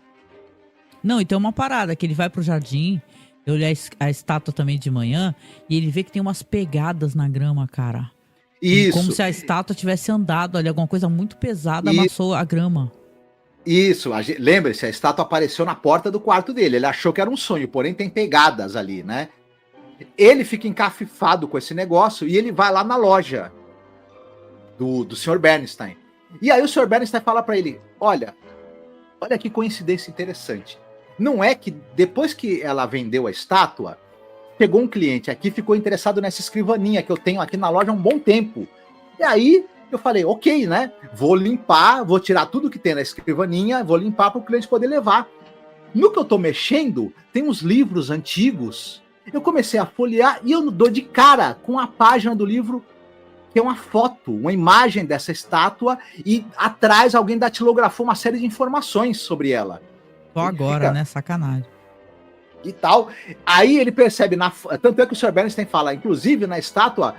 Não, e tem uma parada, que ele vai pro jardim, eu olhei a estátua também de manhã, e ele vê que tem umas pegadas na grama, cara. Isso. Como se a estátua tivesse andado ali, alguma coisa muito pesada amassou a grama. Isso, lembre-se, a estátua apareceu na porta do quarto dele, ele achou que era um sonho, porém tem pegadas ali, né? Ele fica encafifado com esse negócio e ele vai lá na loja do Sr. Bernstein. E aí o Sr. Bernstein fala para ele, olha que coincidência interessante. Não é que depois que ela vendeu a estátua, chegou um cliente aqui, ficou interessado nessa escrivaninha que eu tenho aqui na loja há um bom tempo. E aí eu falei, ok, né? Vou limpar, vou tirar tudo que tem na escrivaninha, vou limpar para o cliente poder levar. No que eu tô mexendo, tem uns livros antigos. Eu comecei a folhear e eu dou de cara com a página do livro, que é uma foto, uma imagem dessa estátua, e atrás alguém datilografou uma série de informações sobre ela. Só agora, né? Sacanagem. E tal, aí ele percebe, tanto é que o Sr. Bernstein fala, inclusive na estátua,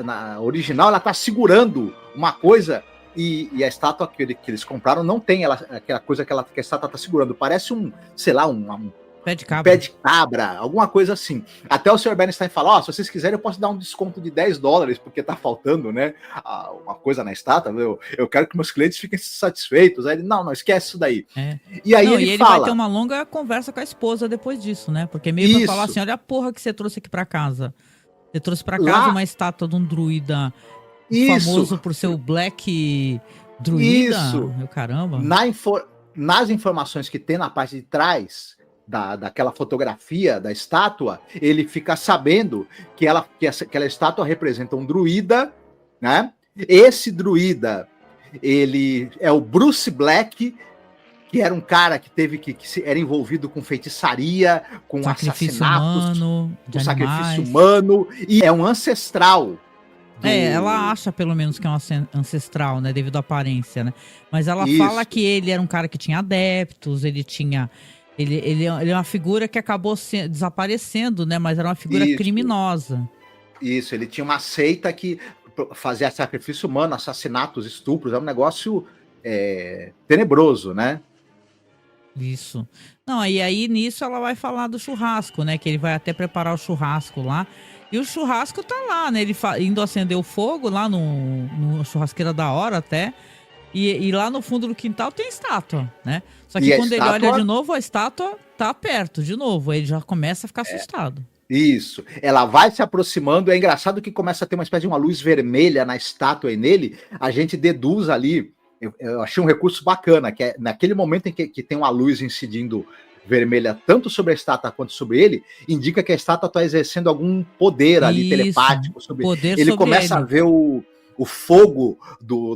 na original, ela tá segurando uma coisa, e a estátua que eles compraram não tem aquela coisa que a estátua tá segurando, parece sei lá, um pé de cabra. Pé de cabra, alguma coisa assim. Até o Sr. Bernstein fala, se vocês quiserem eu posso dar um desconto de $10, porque tá faltando, né, uma coisa na estátua, eu quero que meus clientes fiquem satisfeitos. Aí ele, não, esquece isso daí. E aí ele fala... vai ter uma longa conversa com a esposa depois disso, né, porque meio pra falar assim, olha a porra que você trouxe aqui pra casa. Você trouxe pra casa uma estátua de um druida famoso por ser o Black Druida. Isso. Meu caramba. Nas informações que tem na parte de trás... daquela fotografia da estátua, ele fica sabendo que aquela estátua representa um druida, né? Esse druida, ele é o Bruce Black, que era um cara que era envolvido com feitiçaria, com assassinatos, com sacrifício humano, e é um ancestral. Ela acha pelo menos que é um ancestral, né? Devido à aparência, né? Mas ela fala que ele era um cara que tinha adeptos, ele tinha... Ele é uma figura que acabou desaparecendo, né? Mas era uma figura criminosa. Isso, ele tinha uma seita que fazia sacrifício humano, assassinatos, estupros, é um negócio tenebroso, né? Isso. Não, e aí nisso ela vai falar do churrasco, né? Que ele vai até preparar o churrasco lá. E o churrasco tá lá, né? Ele indo acender o fogo lá no churrasqueira da hora até. E lá no fundo do quintal tem estátua, né? Só que quando ele olha de novo, a estátua tá perto de novo. Aí ele já começa a ficar assustado. Isso. Ela vai se aproximando. É engraçado que começa a ter uma espécie de uma luz vermelha na estátua e nele. A gente deduz ali. Eu achei um recurso bacana, que é naquele momento em que tem uma luz incidindo vermelha tanto sobre a estátua quanto sobre ele, indica que a estátua está exercendo algum poder ali telepático sobre ele. Ele começa a ver o fogo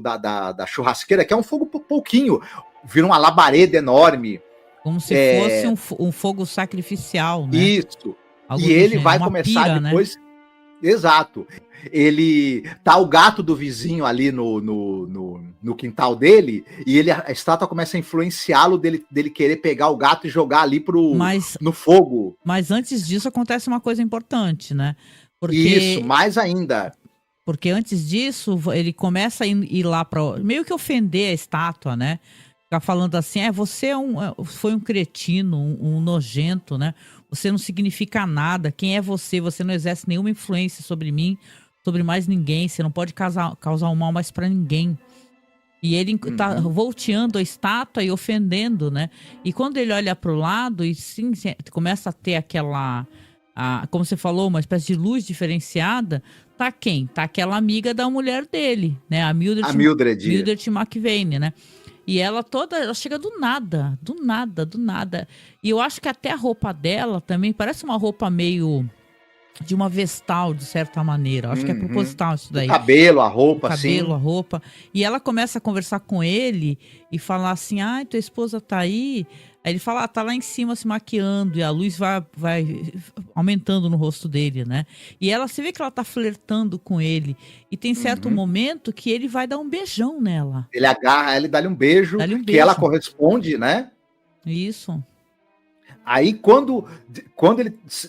da churrasqueira, que é um fogo pouquinho, vira uma labareda enorme. Como se fosse um fogo sacrificial, né? Isso. E ele vai começar depois... Né? Exato. Tá o gato do vizinho ali no quintal dele, e a estátua começa a influenciá-lo dele querer pegar o gato e jogar ali no fogo. Mas antes disso acontece uma coisa importante, né? Isso, mais ainda. Porque antes disso, ele começa a ir lá para meio que ofender a estátua, né? Ficar falando assim, você foi um cretino, um nojento, né? você não significa nada, quem é você? Você não exerce nenhuma influência sobre mim, sobre mais ninguém, você não pode causar um mal mais pra ninguém. E ele tá volteando a estátua e ofendendo, né? E quando ele olha pro lado e sim, começa a ter aquela, como você falou, uma espécie de luz diferenciada, tá quem? Tá aquela amiga da mulher dele, né? A Mildred McVane, né? E ela chega do nada. E eu acho que até a roupa dela também parece uma roupa meio de uma vestal, de certa maneira. Acho que é proposital isso daí. O cabelo, a roupa, a roupa. E ela começa a conversar com ele e falar assim, tua esposa tá aí? Aí ele fala, tá lá em cima se maquiando, e a luz vai aumentando no rosto dele, né? E você vê que ela tá flertando com ele. E tem certo momento que ele vai dar um beijão nela. Ele agarra ela e dá-lhe um beijo, que ela corresponde, né? Isso. Aí, quando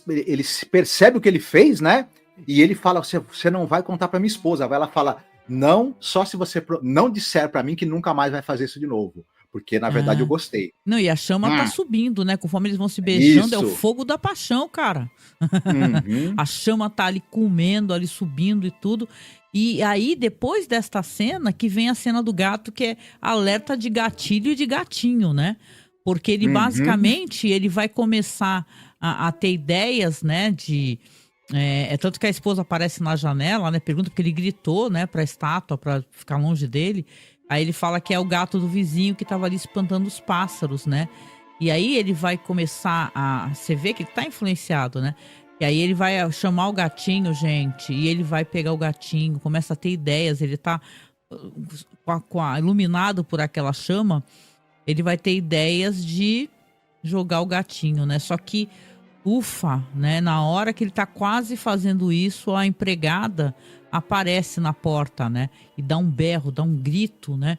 ele percebe o que ele fez, né? E ele fala, você não vai contar pra minha esposa. Aí ela fala, não, só se você não disser pra mim que nunca mais vai fazer isso de novo. Porque, na verdade, eu gostei. Não, e a chama tá subindo, né? Conforme eles vão se beijando, é o fogo da paixão, cara. A chama tá ali comendo, ali subindo e tudo. E aí, depois desta cena, que vem a cena do gato, que é alerta de gatilho e de gatinho, né? Porque ele, basicamente, ele vai começar a ter ideias, né, tanto que a esposa aparece na janela, né, pergunta porque ele gritou, né, pra estátua, pra ficar longe dele. Aí ele fala que é o gato do vizinho que tava ali espantando os pássaros, né. E aí ele vai começar você vê que ele tá influenciado, né. E aí ele vai chamar o gatinho, gente, e ele vai pegar o gatinho, começa a ter ideias, ele tá iluminado por aquela chama. Ele vai ter ideias de jogar o gatinho, né? Só que, né? Na hora que ele tá quase fazendo isso, a empregada aparece na porta, né? E dá um berro, dá um grito, né?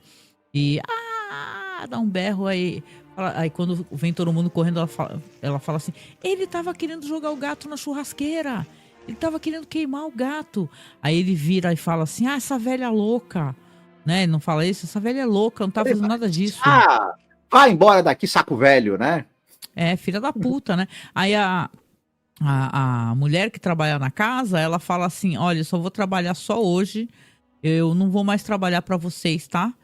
E dá um berro aí. Aí quando vem todo mundo correndo, ela fala assim: ele tava querendo jogar o gato na churrasqueira. Ele tava querendo queimar o gato. Aí ele vira e fala assim: essa velha louca. Né? Ele não fala isso, essa velha é louca, não tá fazendo nada disso. Vai embora daqui, saco velho, né? Filha da puta, né? Aí a mulher que trabalha na casa, ela fala assim, olha, eu só vou trabalhar só hoje, eu não vou mais trabalhar pra vocês, tá?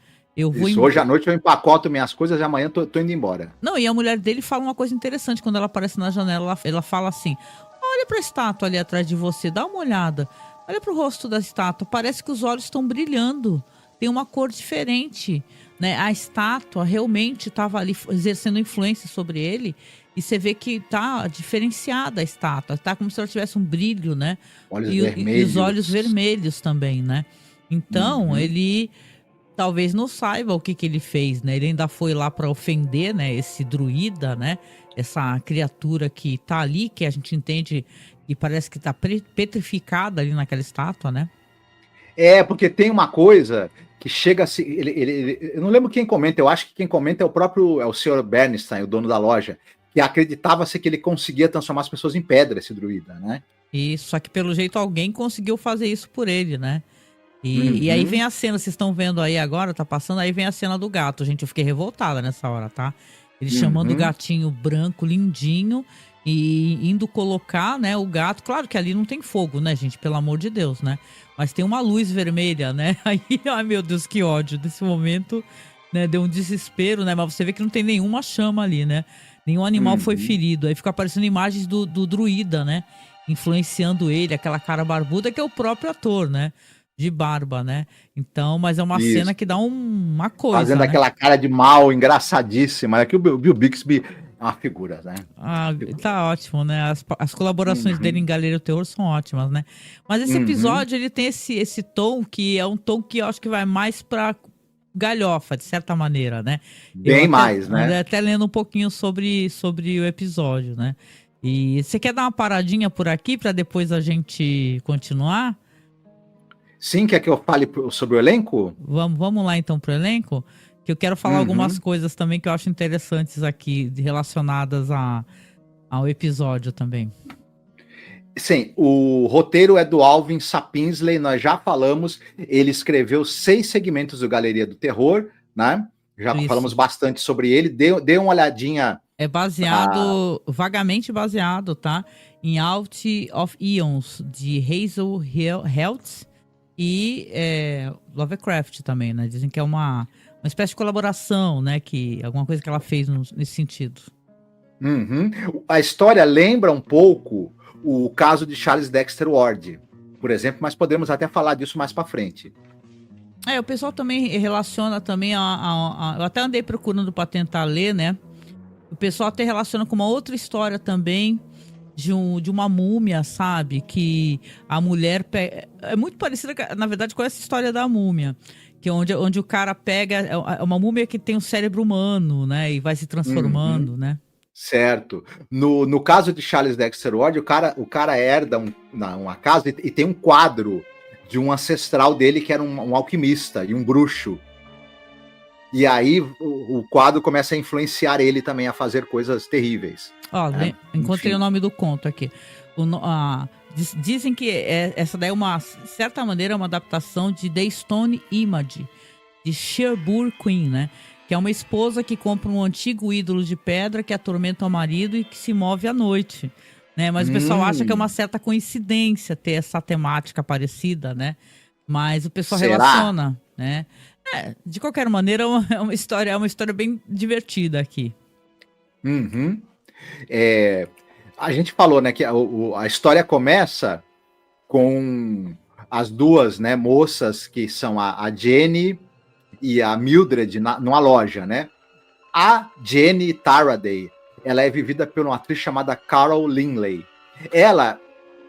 Hoje à noite eu empacoto minhas coisas e amanhã tô indo embora. Não, e a mulher dele fala uma coisa interessante, quando ela aparece na janela, ela fala assim, olha pra estátua ali atrás de você, dá uma olhada, olha pro rosto da estátua, parece que os olhos estão brilhando. Tem uma cor diferente, né? A estátua realmente estava ali exercendo influência sobre ele, e você vê que tá diferenciada a estátua, tá como se ela tivesse um brilho, né? E os olhos vermelhos também, né? Então, ele talvez não saiba o que ele fez, né? Ele ainda foi lá para ofender, né? Esse druida, né? Essa criatura que tá ali, que a gente entende e parece que tá petrificada ali naquela estátua, né? Porque tem uma coisa que chega a se... eu não lembro quem comenta, eu acho que quem comenta é o Sr. Bernstein, o dono da loja, que acreditava-se que ele conseguia transformar as pessoas em pedra, esse druida, né? Isso, só que pelo jeito alguém conseguiu fazer isso por ele, né? E aí vem a cena, vocês estão vendo aí agora, tá passando, aí vem a cena do gato, gente, eu fiquei revoltada nessa hora, tá? Ele chamando o gatinho branco, lindinho, e indo colocar, né, o gato, claro que ali não tem fogo, né, gente, pelo amor de Deus, né? Mas tem uma luz vermelha, né? Aí, ai meu Deus, que ódio. Nesse momento, né, deu um desespero, né? Mas você vê que não tem nenhuma chama ali, né? Nenhum animal foi ferido. Aí fica aparecendo imagens do druida, né? Influenciando ele, aquela cara barbuda, que é o próprio ator, né? De barba, né? Então, mas é uma cena que dá uma coisa, fazendo, né? Aquela cara de mal, engraçadíssima. É que o Bill Bixby é uma figura, né? Tá ótimo, né? As colaborações dele em Galeria do Terror são ótimas, né? Mas esse episódio, ele tem esse tom que é um tom que eu acho que vai mais pra galhofa, de certa maneira, né? Bem mais, né? Até lendo um pouquinho sobre o episódio, né? E você quer dar uma paradinha por aqui pra depois a gente continuar? Sim, quer que eu fale sobre o elenco? Vamos lá então pro elenco? Que eu quero falar algumas coisas também que eu acho interessantes aqui, relacionadas ao episódio também. Sim, o roteiro é do Alvin Sapinsley, nós já falamos, ele escreveu 6 segmentos do Galeria do Terror, né? Já falamos bastante sobre ele, dê uma olhadinha É baseado, vagamente baseado, tá? Em Out of Eons, de Hazel Heltz e Lovecraft também, né? Dizem que é uma espécie de colaboração, né? Alguma coisa que ela fez nesse sentido. Uhum. A história lembra um pouco o caso de Charles Dexter Ward, por exemplo, mas podemos até falar disso mais para frente. O pessoal também relaciona também eu até andei procurando para tentar ler, né? O pessoal até relaciona com uma outra história também de uma múmia, sabe? Que a mulher é muito parecida, na verdade, com essa história da múmia. Que é onde o cara pega... É uma múmia que tem um cérebro humano, né? E vai se transformando, né? Certo. No caso de Charles Dexter Ward, o cara herda uma casa e tem um quadro de um ancestral dele que era um alquimista e um bruxo. E aí o quadro começa a influenciar ele também a fazer coisas terríveis. Encontrei Enfim. O nome do conto aqui. Dizem que essa daí é certa maneira, uma adaptação de The Stone Image, de Sherwood Queen, né? Que é uma esposa que compra um antigo ídolo de pedra que atormenta o marido e que se move à noite, né? Mas o pessoal acha que é uma certa coincidência ter essa temática parecida, né? Mas o pessoal relaciona, né? De qualquer maneira, é uma história bem divertida aqui. Uhum. A gente falou, né, que a história começa com as duas, né, moças que são a Jenny e a Mildred numa loja, né? A Jenny Taraday, ela é vivida por uma atriz chamada Carol Linley. Ela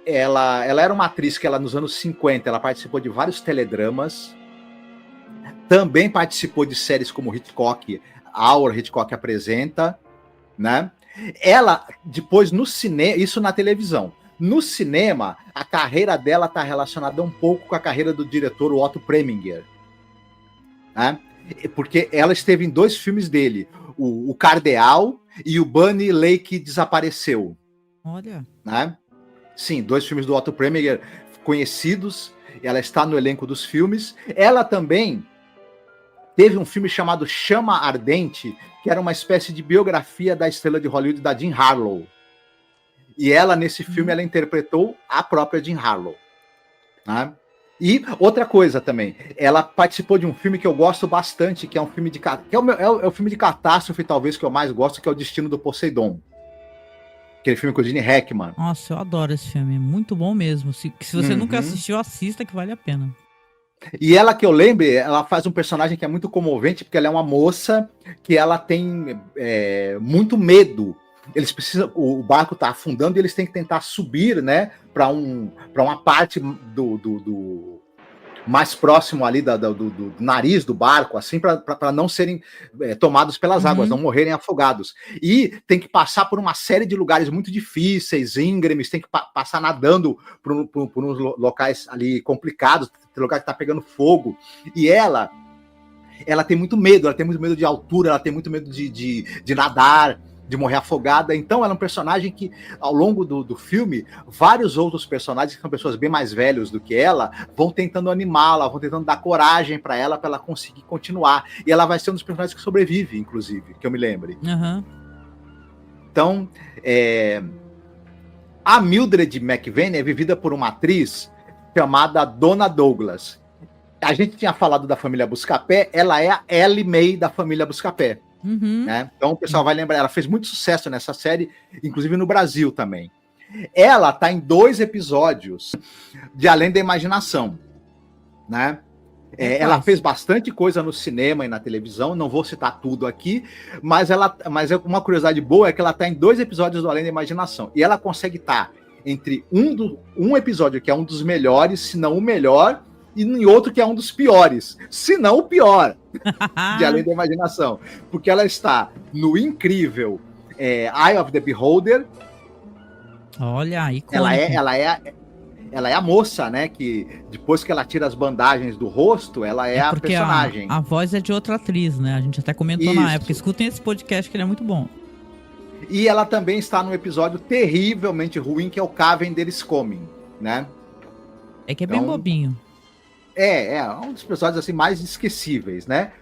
era uma atriz que nos anos 50, ela participou de vários teledramas, também participou de séries como Hitchcock, Our Hitchcock Apresenta, né? Ela, depois no cinema, isso na televisão. No cinema, a carreira dela está relacionada um pouco com a carreira do diretor Otto Preminger, né? Porque ela esteve em 2 filmes dele, o Cardeal e o Bunny Lake Desapareceu. Olha. Né? Sim, 2 filmes do Otto Preminger conhecidos. Ela está no elenco dos filmes. Ela também teve um filme chamado Chama Ardente, que era uma espécie de biografia da estrela de Hollywood, da Jean Harlow. E ela, nesse filme, ela interpretou a própria Jean Harlow. Né? E outra coisa também, ela participou de um filme que eu gosto bastante, que é um filme que é o filme de catástrofe, talvez, que eu mais gosto, que é O Destino do Poseidon. Aquele filme com o Gene Hackman. Nossa, eu adoro esse filme, muito bom mesmo. Se você nunca assistiu, assista, que vale a pena. E ela, que eu lembre, ela faz um personagem que é muito comovente, porque ela é uma moça que ela tem muito medo. Eles precisam, o barco está afundando e eles têm que tentar subir, né, para uma parte do mais próximo ali do nariz do barco, assim, para não serem tomados pelas águas, não morrerem afogados. E tem que passar por uma série de lugares muito difíceis, íngremes, tem que passar nadando por uns locais ali complicados, tem lugar que está pegando fogo. E ela tem muito medo de altura, ela tem muito medo de nadar, de morrer afogada. Então ela é um personagem que, ao longo do filme, vários outros personagens, que são pessoas bem mais velhos do que ela, vão tentando animá-la, vão tentando dar coragem para ela conseguir continuar. E ela vai ser um dos personagens que sobrevive, inclusive, que eu me lembre. Então, a Mildred McVane é vivida por uma atriz chamada Donna Douglas. A gente tinha falado da família Buscapé, ela é a Ellie Mae da família Buscapé. Né? Então o pessoal vai lembrar, ela fez muito sucesso nessa série, inclusive no Brasil também. Ela está em 2 episódios de Além da Imaginação, né? Ela fez bastante coisa no cinema e na televisão, não vou citar tudo aqui, mas uma curiosidade boa é que ela está em 2 episódios do Além da Imaginação, e ela consegue estar entre um episódio que é um dos melhores, se não o melhor, e em outro que é um dos piores, se não o pior, de Além da Imaginação. Porque ela está no incrível Eye of the Beholder. Olha aí, ela é a moça, né, que depois que ela tira as bandagens do rosto, ela é a personagem. A voz é de outra atriz, né? A gente até comentou na época. Escutem esse podcast que ele é muito bom. E ela também está num episódio terrivelmente ruim, que é o Cavender's Coming, né? Que é bem bobinho. É um dos episódios assim, mais esquecíveis, né?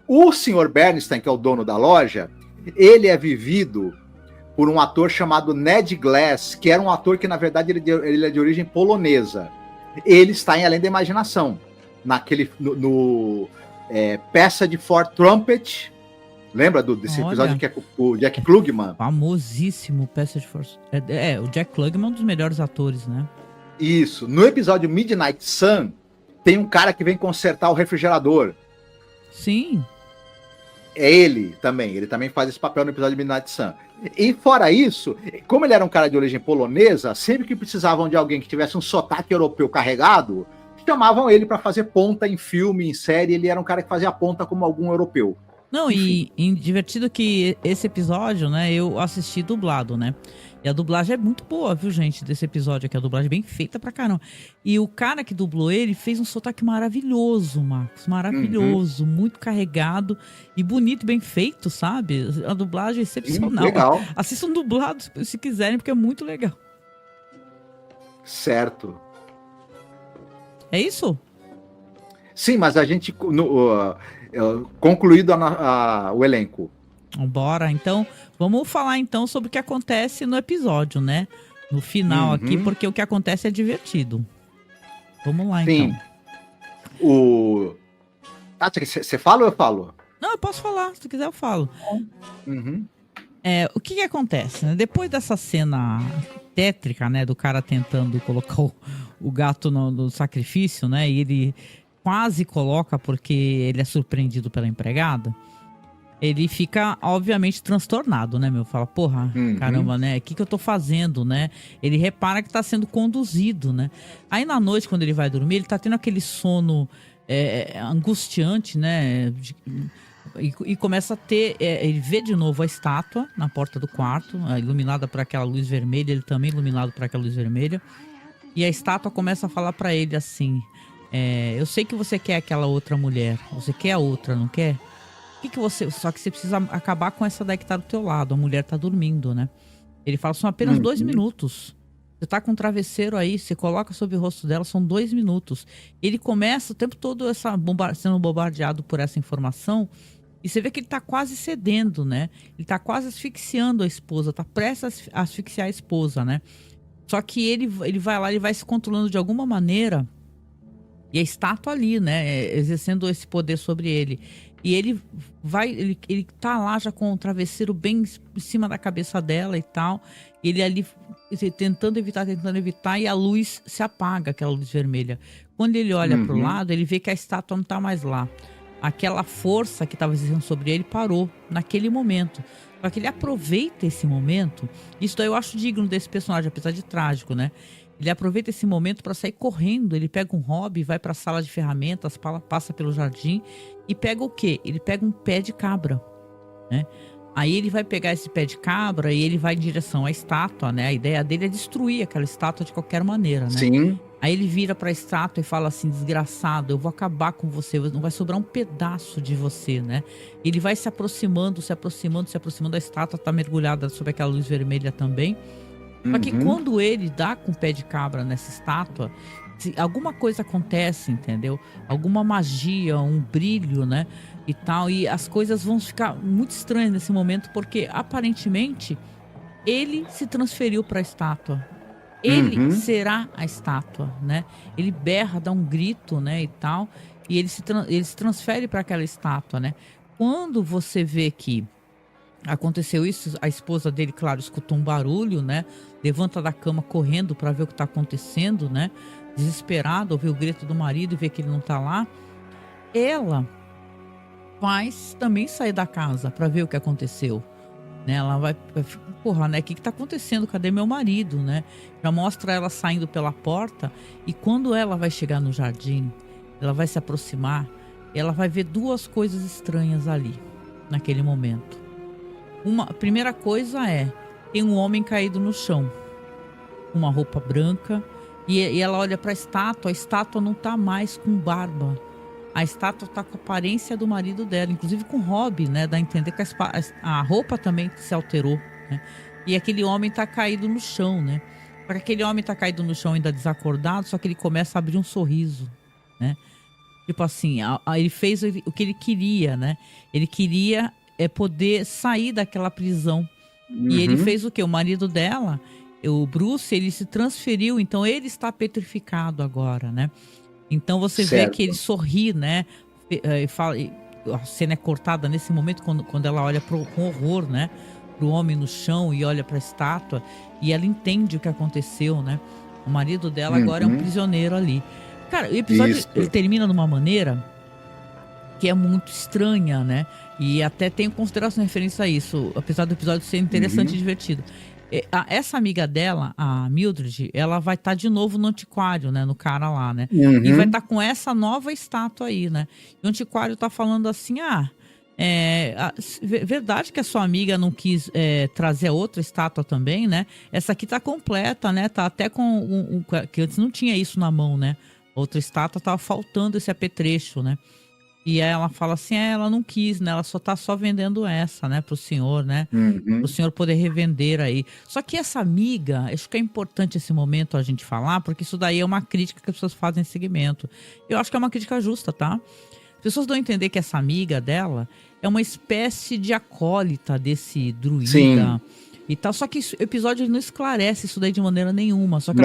O Sr. Bernstein, que é o dono da loja, ele é vivido por um ator chamado Ned Glass, que era um ator que, na verdade, ele é de origem polonesa. Ele está em Além da Imaginação, no Peça de For Trumpet. Lembra desse episódio que é com o Jack Klugman? Famosíssimo Peça de For... o Jack Klugman é um dos melhores atores, né? Isso. No episódio Midnight Sun, tem um cara que vem consertar o refrigerador. Sim. É ele também faz esse papel no episódio Midnight Sun. E fora isso, como ele era um cara de origem polonesa, sempre que precisavam de alguém que tivesse um sotaque europeu carregado, chamavam ele para fazer ponta em filme, em série. Ele era um cara que fazia ponta como algum europeu. Não, e divertido que esse episódio, né, eu assisti dublado, né? E a dublagem é muito boa, viu, gente, desse episódio aqui. A dublagem é bem feita pra caramba. E o cara que dublou ele fez um sotaque maravilhoso, Marcos. Maravilhoso, muito carregado e bonito, bem feito, sabe? A dublagem é excepcional. Legal. Assistam dublado se quiserem, porque é muito legal. Certo. É isso? Sim, mas a gente... concluído o elenco. Bora, então, vamos falar então sobre o que acontece no episódio, né? No final aqui, porque o que acontece é divertido. Vamos lá, sim. Então. Tati, você fala ou eu falo? Não, eu posso falar, se quiser eu falo. Uhum. O que acontece, né? Depois dessa cena tétrica, né? Do cara tentando colocar o gato no sacrifício, né? E ele quase coloca porque ele é surpreendido pela empregada. Ele fica, obviamente, transtornado, né, meu? Fala, porra, caramba, né? O que eu tô fazendo, né? Ele repara que tá sendo conduzido, né? Aí, na noite, quando ele vai dormir, ele tá tendo aquele sono angustiante, né? E começa a ter... ele vê de novo a estátua na porta do quarto, iluminada por aquela luz vermelha. Ele também iluminado por aquela luz vermelha. E a estátua começa a falar pra ele assim... eu sei que você quer aquela outra mulher. Você quer a outra, não quer? Só que você precisa acabar com essa daí que tá do teu lado. A mulher tá dormindo, né? Ele fala, são apenas 2 minutos. Você tá com um travesseiro aí, você coloca sobre o rosto dela, são 2 minutos. Ele começa o tempo todo sendo bombardeado por essa informação. E você vê que ele tá quase cedendo, né? Ele tá quase asfixiando a esposa, tá prestes a asfixiar a esposa, né? Só que ele vai lá, ele vai se controlando de alguma maneira. E a estátua ali, né? Exercendo esse poder sobre ele. E ele tá lá já com o travesseiro bem em cima da cabeça dela e tal. Ele ali tentando evitar, e a luz se apaga, aquela luz vermelha. Quando ele olha pro lado, ele vê que a estátua não tá mais lá. Aquela força que estava exercendo sobre ele parou naquele momento. Só que ele aproveita esse momento. Isso daí eu acho digno desse personagem, apesar de trágico, né? Ele aproveita esse momento para sair correndo. Ele pega um hobby, vai para a sala de ferramentas, passa pelo jardim e pega o quê? Ele pega um pé de cabra, né? Aí ele vai pegar esse pé de cabra e ele vai em direção à estátua, né? A ideia dele é destruir aquela estátua de qualquer maneira, né? Sim. Aí ele vira para a estátua e fala assim, desgraçado, eu vou acabar com você, não vai sobrar um pedaço de você, né? Ele vai se aproximando, a estátua tá mergulhada sob aquela luz vermelha também. Só que quando ele dá com o pé de cabra nessa estátua, alguma coisa acontece, entendeu? Alguma magia, um brilho, né? E tal. E as coisas vão ficar muito estranhas nesse momento, porque aparentemente ele se transferiu para a estátua. Ele será a estátua, né? Ele berra, dá um grito, né? E tal. E ele se transfere para aquela estátua, né? Quando você vê que aconteceu isso, a esposa dele, claro, escutou um barulho, né? Levanta da cama correndo para ver o que tá acontecendo, né? Desesperada, ouve o grito do marido e vê que ele não tá lá. Ela vai também sair da casa para ver o que aconteceu, né? Ela vai, porra, né? O que tá acontecendo? Cadê meu marido, né? Já mostra ela saindo pela porta e quando ela vai chegar no jardim, ela vai se aproximar, ela vai ver 2 coisas estranhas ali, naquele momento. A primeira coisa tem um homem caído no chão, uma roupa branca, e ela olha para a estátua não tá mais com barba, a estátua tá com a aparência do marido dela, inclusive com hobby, né, dá a entender que a roupa também se alterou, né, e aquele homem tá caído no chão, né, porque aquele homem tá caído no chão ainda desacordado, só que ele começa a abrir um sorriso, né, tipo assim, ele fez o que ele queria, né, ele queria poder sair daquela prisão E ele fez o quê? O marido dela, o Bruce, ele se transferiu, então ele está petrificado agora, né? Então você vê que ele sorri, né? E fala, a cena é cortada nesse momento quando ela olha com horror, né? Pro homem no chão e olha pra estátua, e ela entende o que aconteceu, né? O marido dela agora é um prisioneiro ali. Cara, o episódio ele termina de uma maneira que é muito estranha, né? E até tenho consideração em referência a isso, apesar do episódio ser interessante e divertido. Essa amiga dela, a Mildred, ela vai estar de novo no antiquário, né? No cara lá, né? E vai estar com essa nova estátua aí, né? E o antiquário tá falando assim, verdade que a sua amiga não quis trazer a outra estátua também, né? Essa aqui tá completa, né? Tá até com que antes não tinha isso na mão, né? Outra estátua tava faltando esse apetrecho, né? E aí ela fala assim, ela não quis, né? Ela só vendendo essa, né? Pro senhor, né? Pro senhor poder revender aí. Só que essa amiga, acho que é importante esse momento a gente falar, porque isso daí é uma crítica que as pessoas fazem nesse segmento. Eu acho que é uma crítica justa, tá? As pessoas dão a entender que essa amiga dela é uma espécie de acólita desse druida. Sim. E tal. Só que o episódio não esclarece isso daí de maneira nenhuma. Só que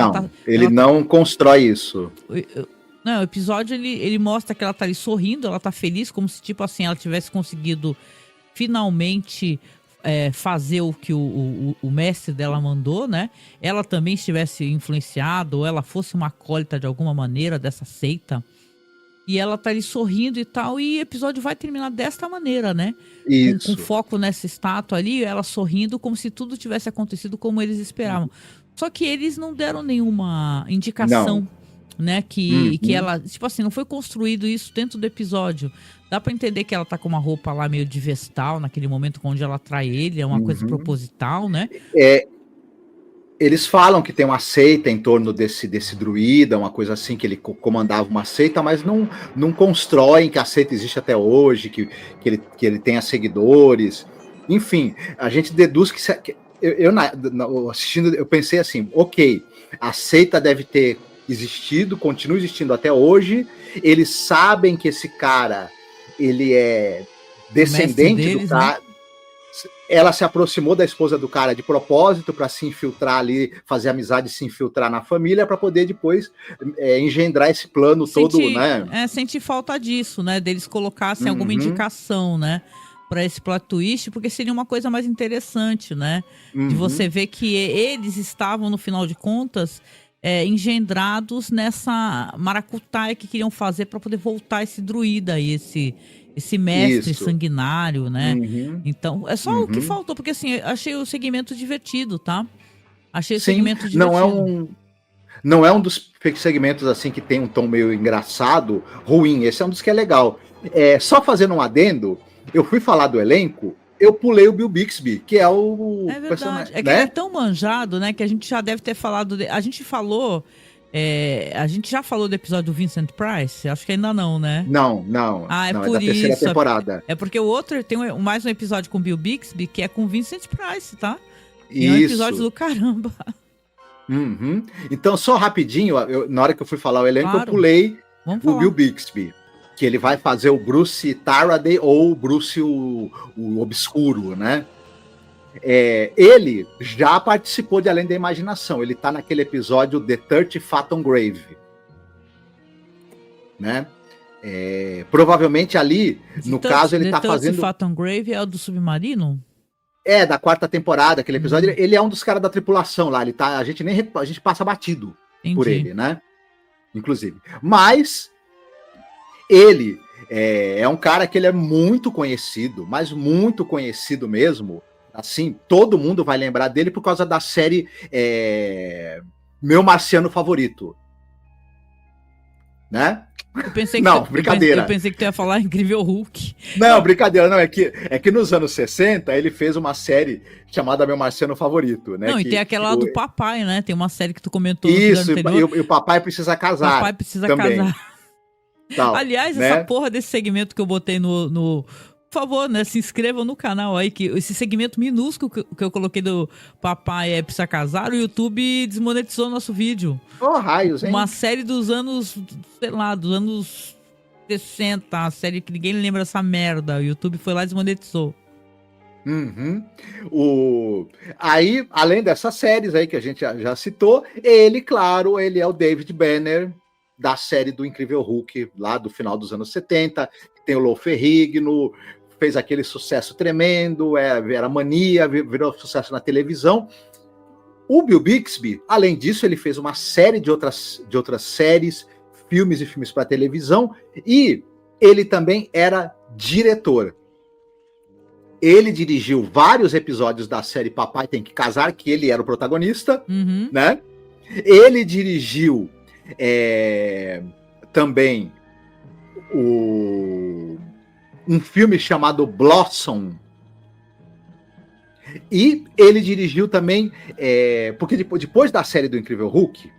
ele não constrói isso. Não, o episódio ele mostra que ela tá ali sorrindo, ela tá feliz, como se tipo assim, ela tivesse conseguido finalmente fazer o que o mestre dela mandou, né? Ela também estivesse influenciada, ou ela fosse uma acólita de alguma maneira dessa seita. E ela tá ali sorrindo e tal, e o episódio vai terminar desta maneira, né? Com foco nessa estátua ali, ela sorrindo como se tudo tivesse acontecido como eles esperavam. Só que eles não deram nenhuma indicação, né? Que ela, tipo assim, não foi construído isso dentro do episódio. Dá pra entender que ela tá com uma roupa lá meio de vestal, naquele momento onde ela atrai ele, é uma coisa proposital, né? Eles falam que tem uma seita em torno desse druida, uma coisa assim, que ele comandava uma seita, mas não constroem que a seita existe até hoje, que ele tenha seguidores. Enfim, a gente deduz que... assistindo, eu pensei assim, ok, a seita deve ter existido, continua existindo até hoje, eles sabem que esse cara, ele é descendente deles, do cara... Né? Ela se aproximou da esposa do cara de propósito para se infiltrar ali, fazer amizade e se infiltrar na família para poder depois engendrar esse plano todo, né? Senti falta disso, né? Deles colocassem alguma indicação, né? Para esse plot twist, porque seria uma coisa mais interessante, né? De você ver que eles estavam, no final de contas, engendrados nessa maracutaia que queriam fazer para poder voltar esse druida aí, esse mestre sanguinário, né? Então, é só o que faltou, porque assim, achei o segmento divertido, tá? Achei o segmento divertido. Não é um dos segmentos assim que tem um tom meio engraçado, ruim. Esse é um dos que é legal. Só fazendo um adendo, eu fui falar do elenco, eu pulei o Bill Bixby, que é o personagem. É que ele é tão manjado, né? Que a gente já deve ter falado... A gente falou... a gente já falou do episódio do Vincent Price? Acho que ainda não, né? Não. Por da terceira isso. Temporada. É porque o outro tem mais um episódio com o Bill Bixby, que é com o Vincent Price, tá? E é um episódio do caramba. Então, só rapidinho, na hora que eu fui falar o elenco, eu pulei o Bill Bixby, que ele vai fazer o Bruce Tarradine ou o Bruce o Obscuro, né? Ele já participou de Além da Imaginação. Ele tá naquele episódio The 30 Fathom Grave, né? Provavelmente ali, no caso, ele tá fazendo... The 30 Fathom Grave é o do submarino? Da quarta temporada, aquele episódio. Ele é um dos caras da tripulação lá. Ele tá, a gente passa batido por ele, né? Inclusive. Mas ele é um cara que ele é muito conhecido, mas muito conhecido mesmo. Assim, todo mundo vai lembrar dele por causa da série Meu Marciano Favorito. Né? Brincadeira. Eu pensei que tu ia falar Incrível Hulk. Não, brincadeira, não. É que nos anos 60 ele fez uma série chamada Meu Marciano Favorito, né? Não, e tem aquela do Papai, né? Tem uma série que tu comentou no episódio anterior. E o Papai Precisa Casar. Papai Precisa Casar. Tal, aliás, né? Essa porra desse segmento que eu botei no... Por favor, né, se inscrevam no canal aí, que esse segmento minúsculo que eu coloquei do Papai Precisa Casar, o YouTube desmonetizou nosso vídeo. Raios, hein? Uma série dos anos, sei lá, dos anos 60, a série que ninguém lembra dessa merda. O YouTube foi lá e desmonetizou. Uhum. Aí, além dessas séries aí que a gente já citou, ele, claro, ele é o David Banner da série do Incrível Hulk, lá do final dos anos 70, tem o Lou Ferrigno, fez aquele sucesso tremendo, era mania, virou sucesso na televisão. O Bill Bixby, além disso, ele fez uma série de outras séries, filmes e filmes para televisão, e ele também era diretor. Ele dirigiu vários episódios da série Papai Tem que Casar, que ele era o protagonista, né? Ele dirigiu também um filme chamado Blossom. E ele dirigiu também, porque depois da série do Incrível Hulk,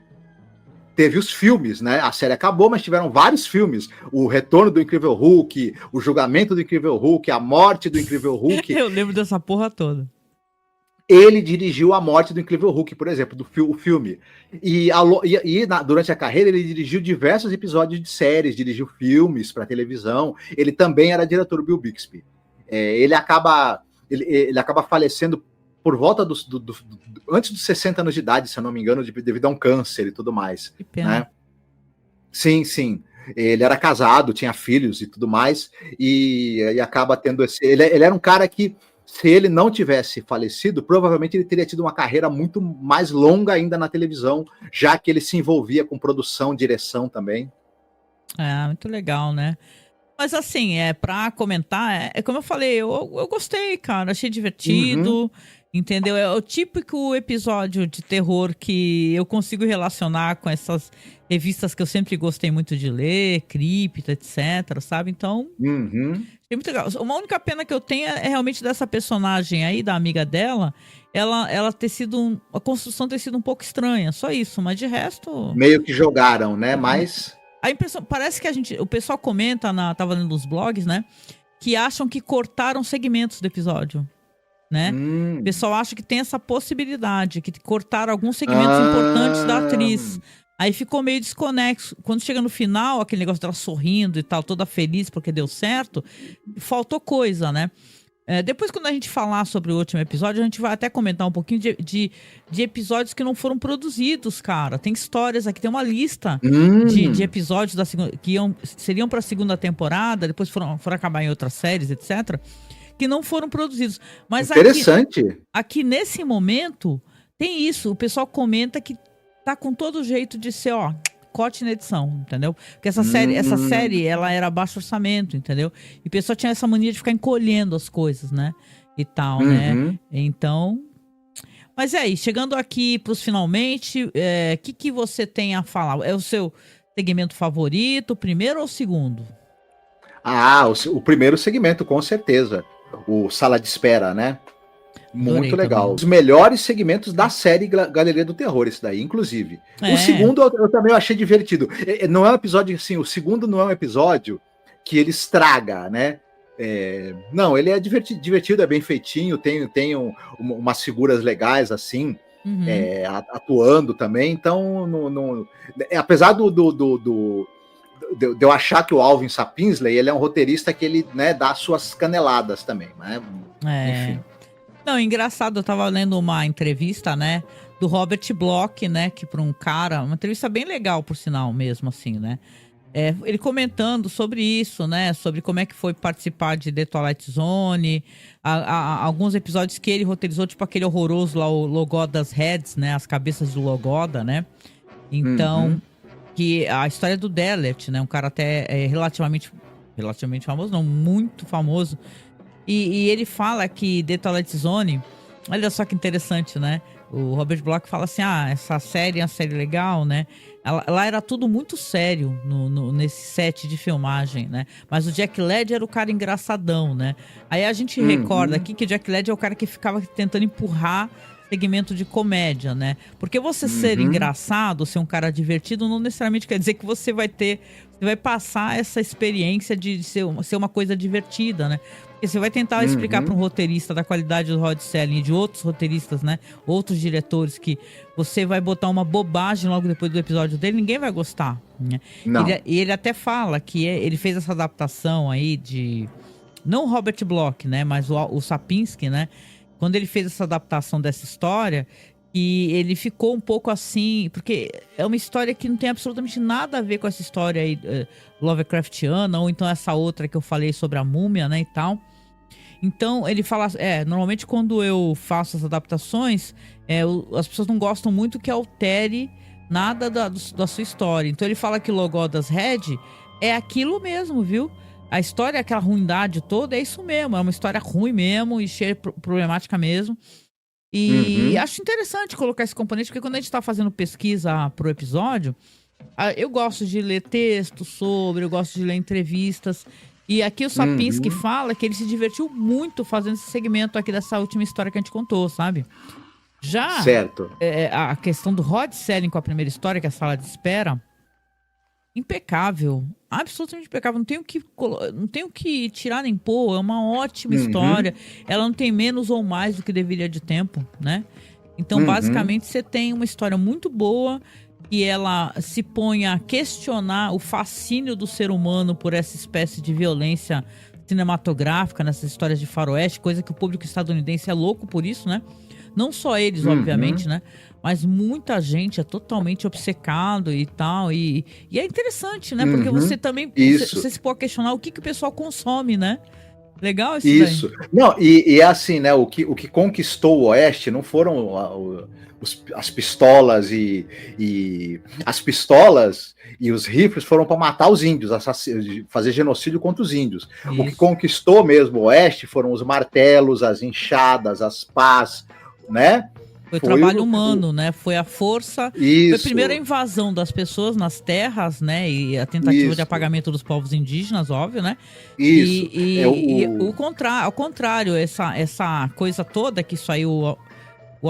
teve os filmes, né? A série acabou, mas tiveram vários filmes. O Retorno do Incrível Hulk, o Julgamento do Incrível Hulk, a Morte do Incrível Hulk. Eu lembro dessa porra toda. Ele dirigiu A Morte do Incrível Hulk, por exemplo, o filme. Durante a carreira, ele dirigiu diversos episódios de séries, dirigiu filmes para televisão. Ele também era diretor do Bill Bixby. Ele acaba falecendo por volta antes dos 60 anos de idade, se eu não me engano, devido a um câncer e tudo mais. Que pena. Né? Sim. Ele era casado, tinha filhos e tudo mais, e acaba tendo esse... Ele era um cara que, se ele não tivesse falecido, provavelmente ele teria tido uma carreira muito mais longa ainda na televisão, já que ele se envolvia com produção, direção também. Muito legal, né? Mas assim, pra comentar, como eu falei, eu gostei, cara, achei divertido, entendeu? É o típico episódio de terror que eu consigo relacionar com essas revistas que eu sempre gostei muito de ler, Cripta, etc, sabe? Então, achei muito legal. Uma única pena que eu tenho é realmente dessa personagem aí, da amiga dela, ela ter sido, a construção ter sido um pouco estranha, só isso, mas de resto... Meio que jogaram, né? Mas... A impressão, parece que o pessoal comenta, tava lendo nos blogs, né? Que acham que cortaram segmentos do episódio, né? O pessoal acha que tem essa possibilidade, que cortaram alguns segmentos importantes da atriz. Aí ficou meio desconexo. Quando chega no final, aquele negócio dela sorrindo e tal, toda feliz porque deu certo, faltou coisa, né? Depois, quando a gente falar sobre o último episódio, a gente vai até comentar um pouquinho de episódios que não foram produzidos, cara. Tem histórias aqui, tem uma lista de episódios que seriam para a segunda temporada, depois foram acabar em outras séries, etc., que não foram produzidos. Mas interessante. Aqui nesse momento, tem isso. O pessoal comenta que tá com todo jeito de ser, corte na edição, entendeu? Porque essa série, ela era baixo orçamento, entendeu? E o pessoal tinha essa mania de ficar encolhendo as coisas, né? E tal, né? Então... Mas aí, chegando aqui pros finalmente, que você tem a falar? É o seu segmento favorito, o primeiro ou o segundo? O primeiro segmento, com certeza. O Sala de Espera, né? Muito legal. Também. Os melhores segmentos da série Galeria do Terror, esse daí, inclusive. O segundo eu também achei divertido. Não é um episódio assim, o segundo não é um episódio que ele estraga, né? Não, ele é divertido, é bem feitinho, tem umas figuras legais, assim, atuando também. Então, apesar de eu achar que o Alvin Sapinsley, ele é um roteirista que ele, né, dá suas caneladas também, né? Enfim. Não, engraçado, eu tava lendo uma entrevista, né, do Robert Bloch, né, que para um cara, uma entrevista bem legal, por sinal, mesmo assim, né, ele comentando sobre isso, né, sobre como é que foi participar de The Twilight Zone, alguns episódios que ele roteirizou, tipo aquele horroroso lá, o Logoda's Heads, né, as cabeças do Logoda, né, então, que a história do Delet, né, um cara até relativamente famoso, não, muito famoso. E ele fala que The Twilight Zone, olha só que interessante, né? O Robert Bloch fala assim, essa série é uma série legal, né? Lá era tudo muito sério nesse set de filmagem, né? Mas o Jack Ledger era o cara engraçadão, né? Aí a gente recorda aqui que o Jack Ledger é o cara que ficava tentando empurrar segmento de comédia, né? Porque você ser engraçado, ser um cara divertido, não necessariamente quer dizer que você vai passar essa experiência de ser uma coisa divertida, né? Porque você vai tentar explicar para um roteirista da qualidade do Rod Serling e de outros roteiristas, né? Outros diretores, que você vai botar uma bobagem logo depois do episódio dele, ninguém vai gostar, né? Ele até fala que ele fez essa adaptação aí não o Robert Bloch, né, mas o Sapinski, né, quando ele fez essa adaptação dessa história, e ele ficou um pouco assim, porque é uma história que não tem absolutamente nada a ver com essa história aí Lovecraftiana, ou então essa outra que eu falei sobre a múmia, né, e tal. Então ele fala, normalmente quando eu faço as adaptações, as pessoas não gostam muito que altere nada da sua história. Então ele fala que Logothas Red é aquilo mesmo, viu? A história, aquela ruindade toda, é isso mesmo, é uma história ruim mesmo e cheia de problemática mesmo. E acho interessante colocar esse componente, porque quando a gente tá fazendo pesquisa pro episódio, eu gosto de ler textos sobre, eu gosto de ler entrevistas. E aqui o Sapinski fala que ele se divertiu muito fazendo esse segmento aqui dessa última história que a gente contou, sabe? Já certo. A questão do Rod Serling com a primeira história, que é a Sala de Espera, impecável. Absolutamente impecável. Não tenho que tirar nem pôr. É uma ótima história. Ela não tem menos ou mais do que deveria de tempo, né? Então, basicamente, você tem uma história muito boa e ela se põe a questionar o fascínio do ser humano por essa espécie de violência cinematográfica nessas histórias de faroeste, coisa que o público estadunidense é louco por isso, né? Não só eles, obviamente, né? Mas muita gente é totalmente obcecado e tal. E é interessante, né? Porque você também você se pode questionar o que o pessoal consome, né? Legal isso daí. Não, e é assim, né? O que conquistou o Oeste não foram as pistolas e as pistolas e os rifles foram para matar os índios, fazer genocídio contra os índios. Isso. O que conquistou mesmo o Oeste foram os martelos, as enxadas, as pás, né? Foi o trabalho humano, né? Foi a força. Isso. Foi a primeira invasão das pessoas nas terras, né? E a tentativa de apagamento dos povos indígenas, óbvio, né? Isso. E ao contrário, essa coisa toda que isso aí o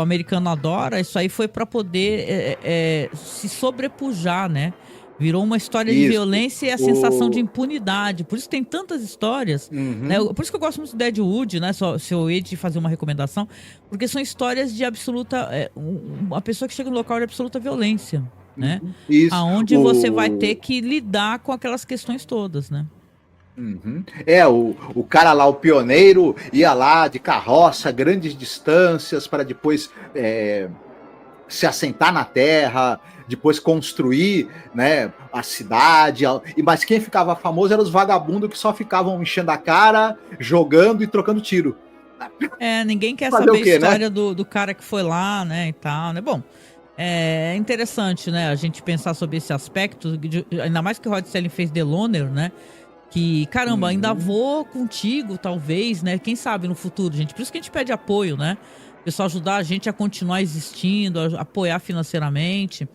americano adora, isso aí foi para poder se sobrepujar, né? Virou uma história de violência e a sensação de impunidade. Por isso tem tantas histórias. Né? Por isso que eu gosto muito do Deadwood, né? Se eu hei de fazer uma recomendação. Porque são histórias de absoluta... uma pessoa que chega no local de absoluta violência, né? Isso. Aonde você vai ter que lidar com aquelas questões todas, né? O cara lá, o pioneiro, ia lá de carroça, grandes distâncias, para depois se assentar na terra, depois construir, né, a cidade. Mas quem ficava famoso eram os vagabundos que só ficavam enchendo a cara, jogando e trocando tiro. Ninguém quer saber a história, né? do cara que foi lá, né, e tal, né? Bom, é interessante, né, a gente pensar sobre esse aspecto, ainda mais que o Rod Serling fez The Loner, né? Que, caramba, ainda vou contigo, talvez, né? Quem sabe no futuro, gente. Por isso que a gente pede apoio, né? O pessoal ajudar a gente a continuar existindo, a apoiar financeiramente.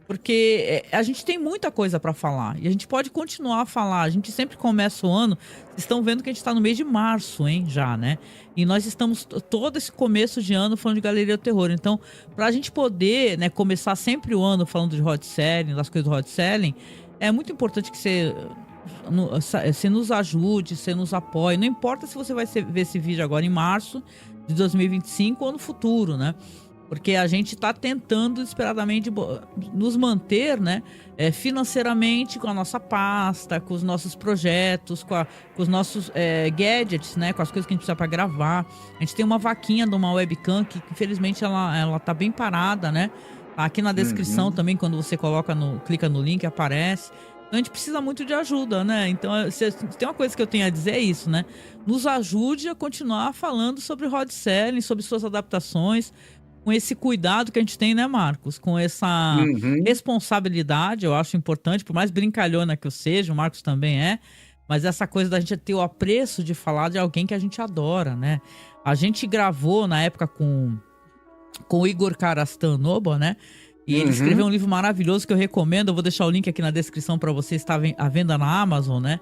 Porque a gente tem muita coisa para falar. E a gente pode continuar a falar. A gente sempre começa o ano. Vocês estão vendo que a gente está no mês de março, hein? Já, né? E nós estamos todo esse começo de ano falando de Galeria do Terror. Então, para a gente poder, né, começar sempre o ano falando de Rod Serling, das coisas do Rod Serling, é muito importante que você nos ajude, você nos apoie. Não importa se você vai ver esse vídeo agora em março de 2025 ou no futuro, né? Porque a gente está tentando desesperadamente nos manter, né, financeiramente com a nossa pasta, com os nossos projetos, com os nossos gadgets, né, com as coisas que a gente precisa para gravar. A gente tem uma vaquinha de uma webcam que, infelizmente, ela tá bem parada, né? Tá aqui na descrição também, quando você clica no link, aparece. Então a gente precisa muito de ajuda, né? Então, se tem uma coisa que eu tenho a dizer, é isso, né? Nos ajude a continuar falando sobre Rod Serling, sobre suas adaptações, com esse cuidado que a gente tem, né, Marcos? Com essa responsabilidade, eu acho importante, por mais brincalhona que eu seja, o Marcos também é, mas essa coisa da gente ter o apreço de falar de alguém que a gente adora, né? A gente gravou na época com o Igor Karastanoba, né? E ele escreveu um livro maravilhoso que eu recomendo. Eu vou deixar o link aqui na descrição para você estar à venda na Amazon, né?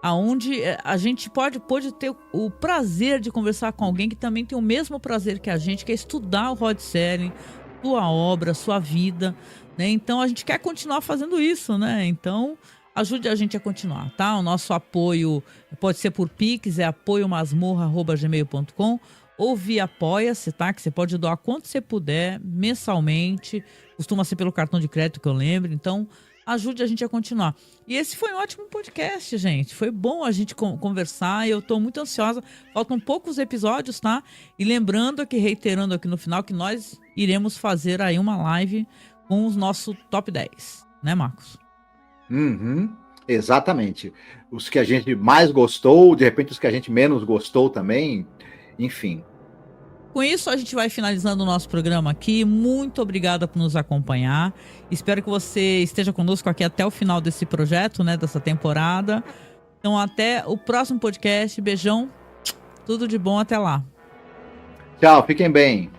Aonde a gente pode ter o prazer de conversar com alguém que também tem o mesmo prazer que a gente, que é estudar o Rod Serling, sua obra, sua vida, né? Então a gente quer continuar fazendo isso, né? Então ajude a gente a continuar, tá? O nosso apoio pode ser por Pix, é apoiomasmorra@gmail.com, ou via Apoia-se, tá? Que você pode doar quanto você puder, mensalmente. Costuma ser pelo cartão de crédito, que eu lembro. Então, ajude a gente a continuar. E esse foi um ótimo podcast, gente. Foi bom a gente conversar. Eu tô muito ansiosa. Faltam poucos episódios, tá? E lembrando aqui, reiterando aqui no final, que nós iremos fazer aí uma live com os nossos top 10, né, Marcos? Uhum, exatamente. Os que a gente mais gostou, de repente os que a gente menos gostou também, enfim. Com isso, a gente vai finalizando o nosso programa aqui. Muito obrigada por nos acompanhar. Espero que você esteja conosco aqui até o final desse projeto, né? Dessa temporada. Então, até o próximo podcast. Beijão. Tudo de bom. Até lá. Tchau, fiquem bem.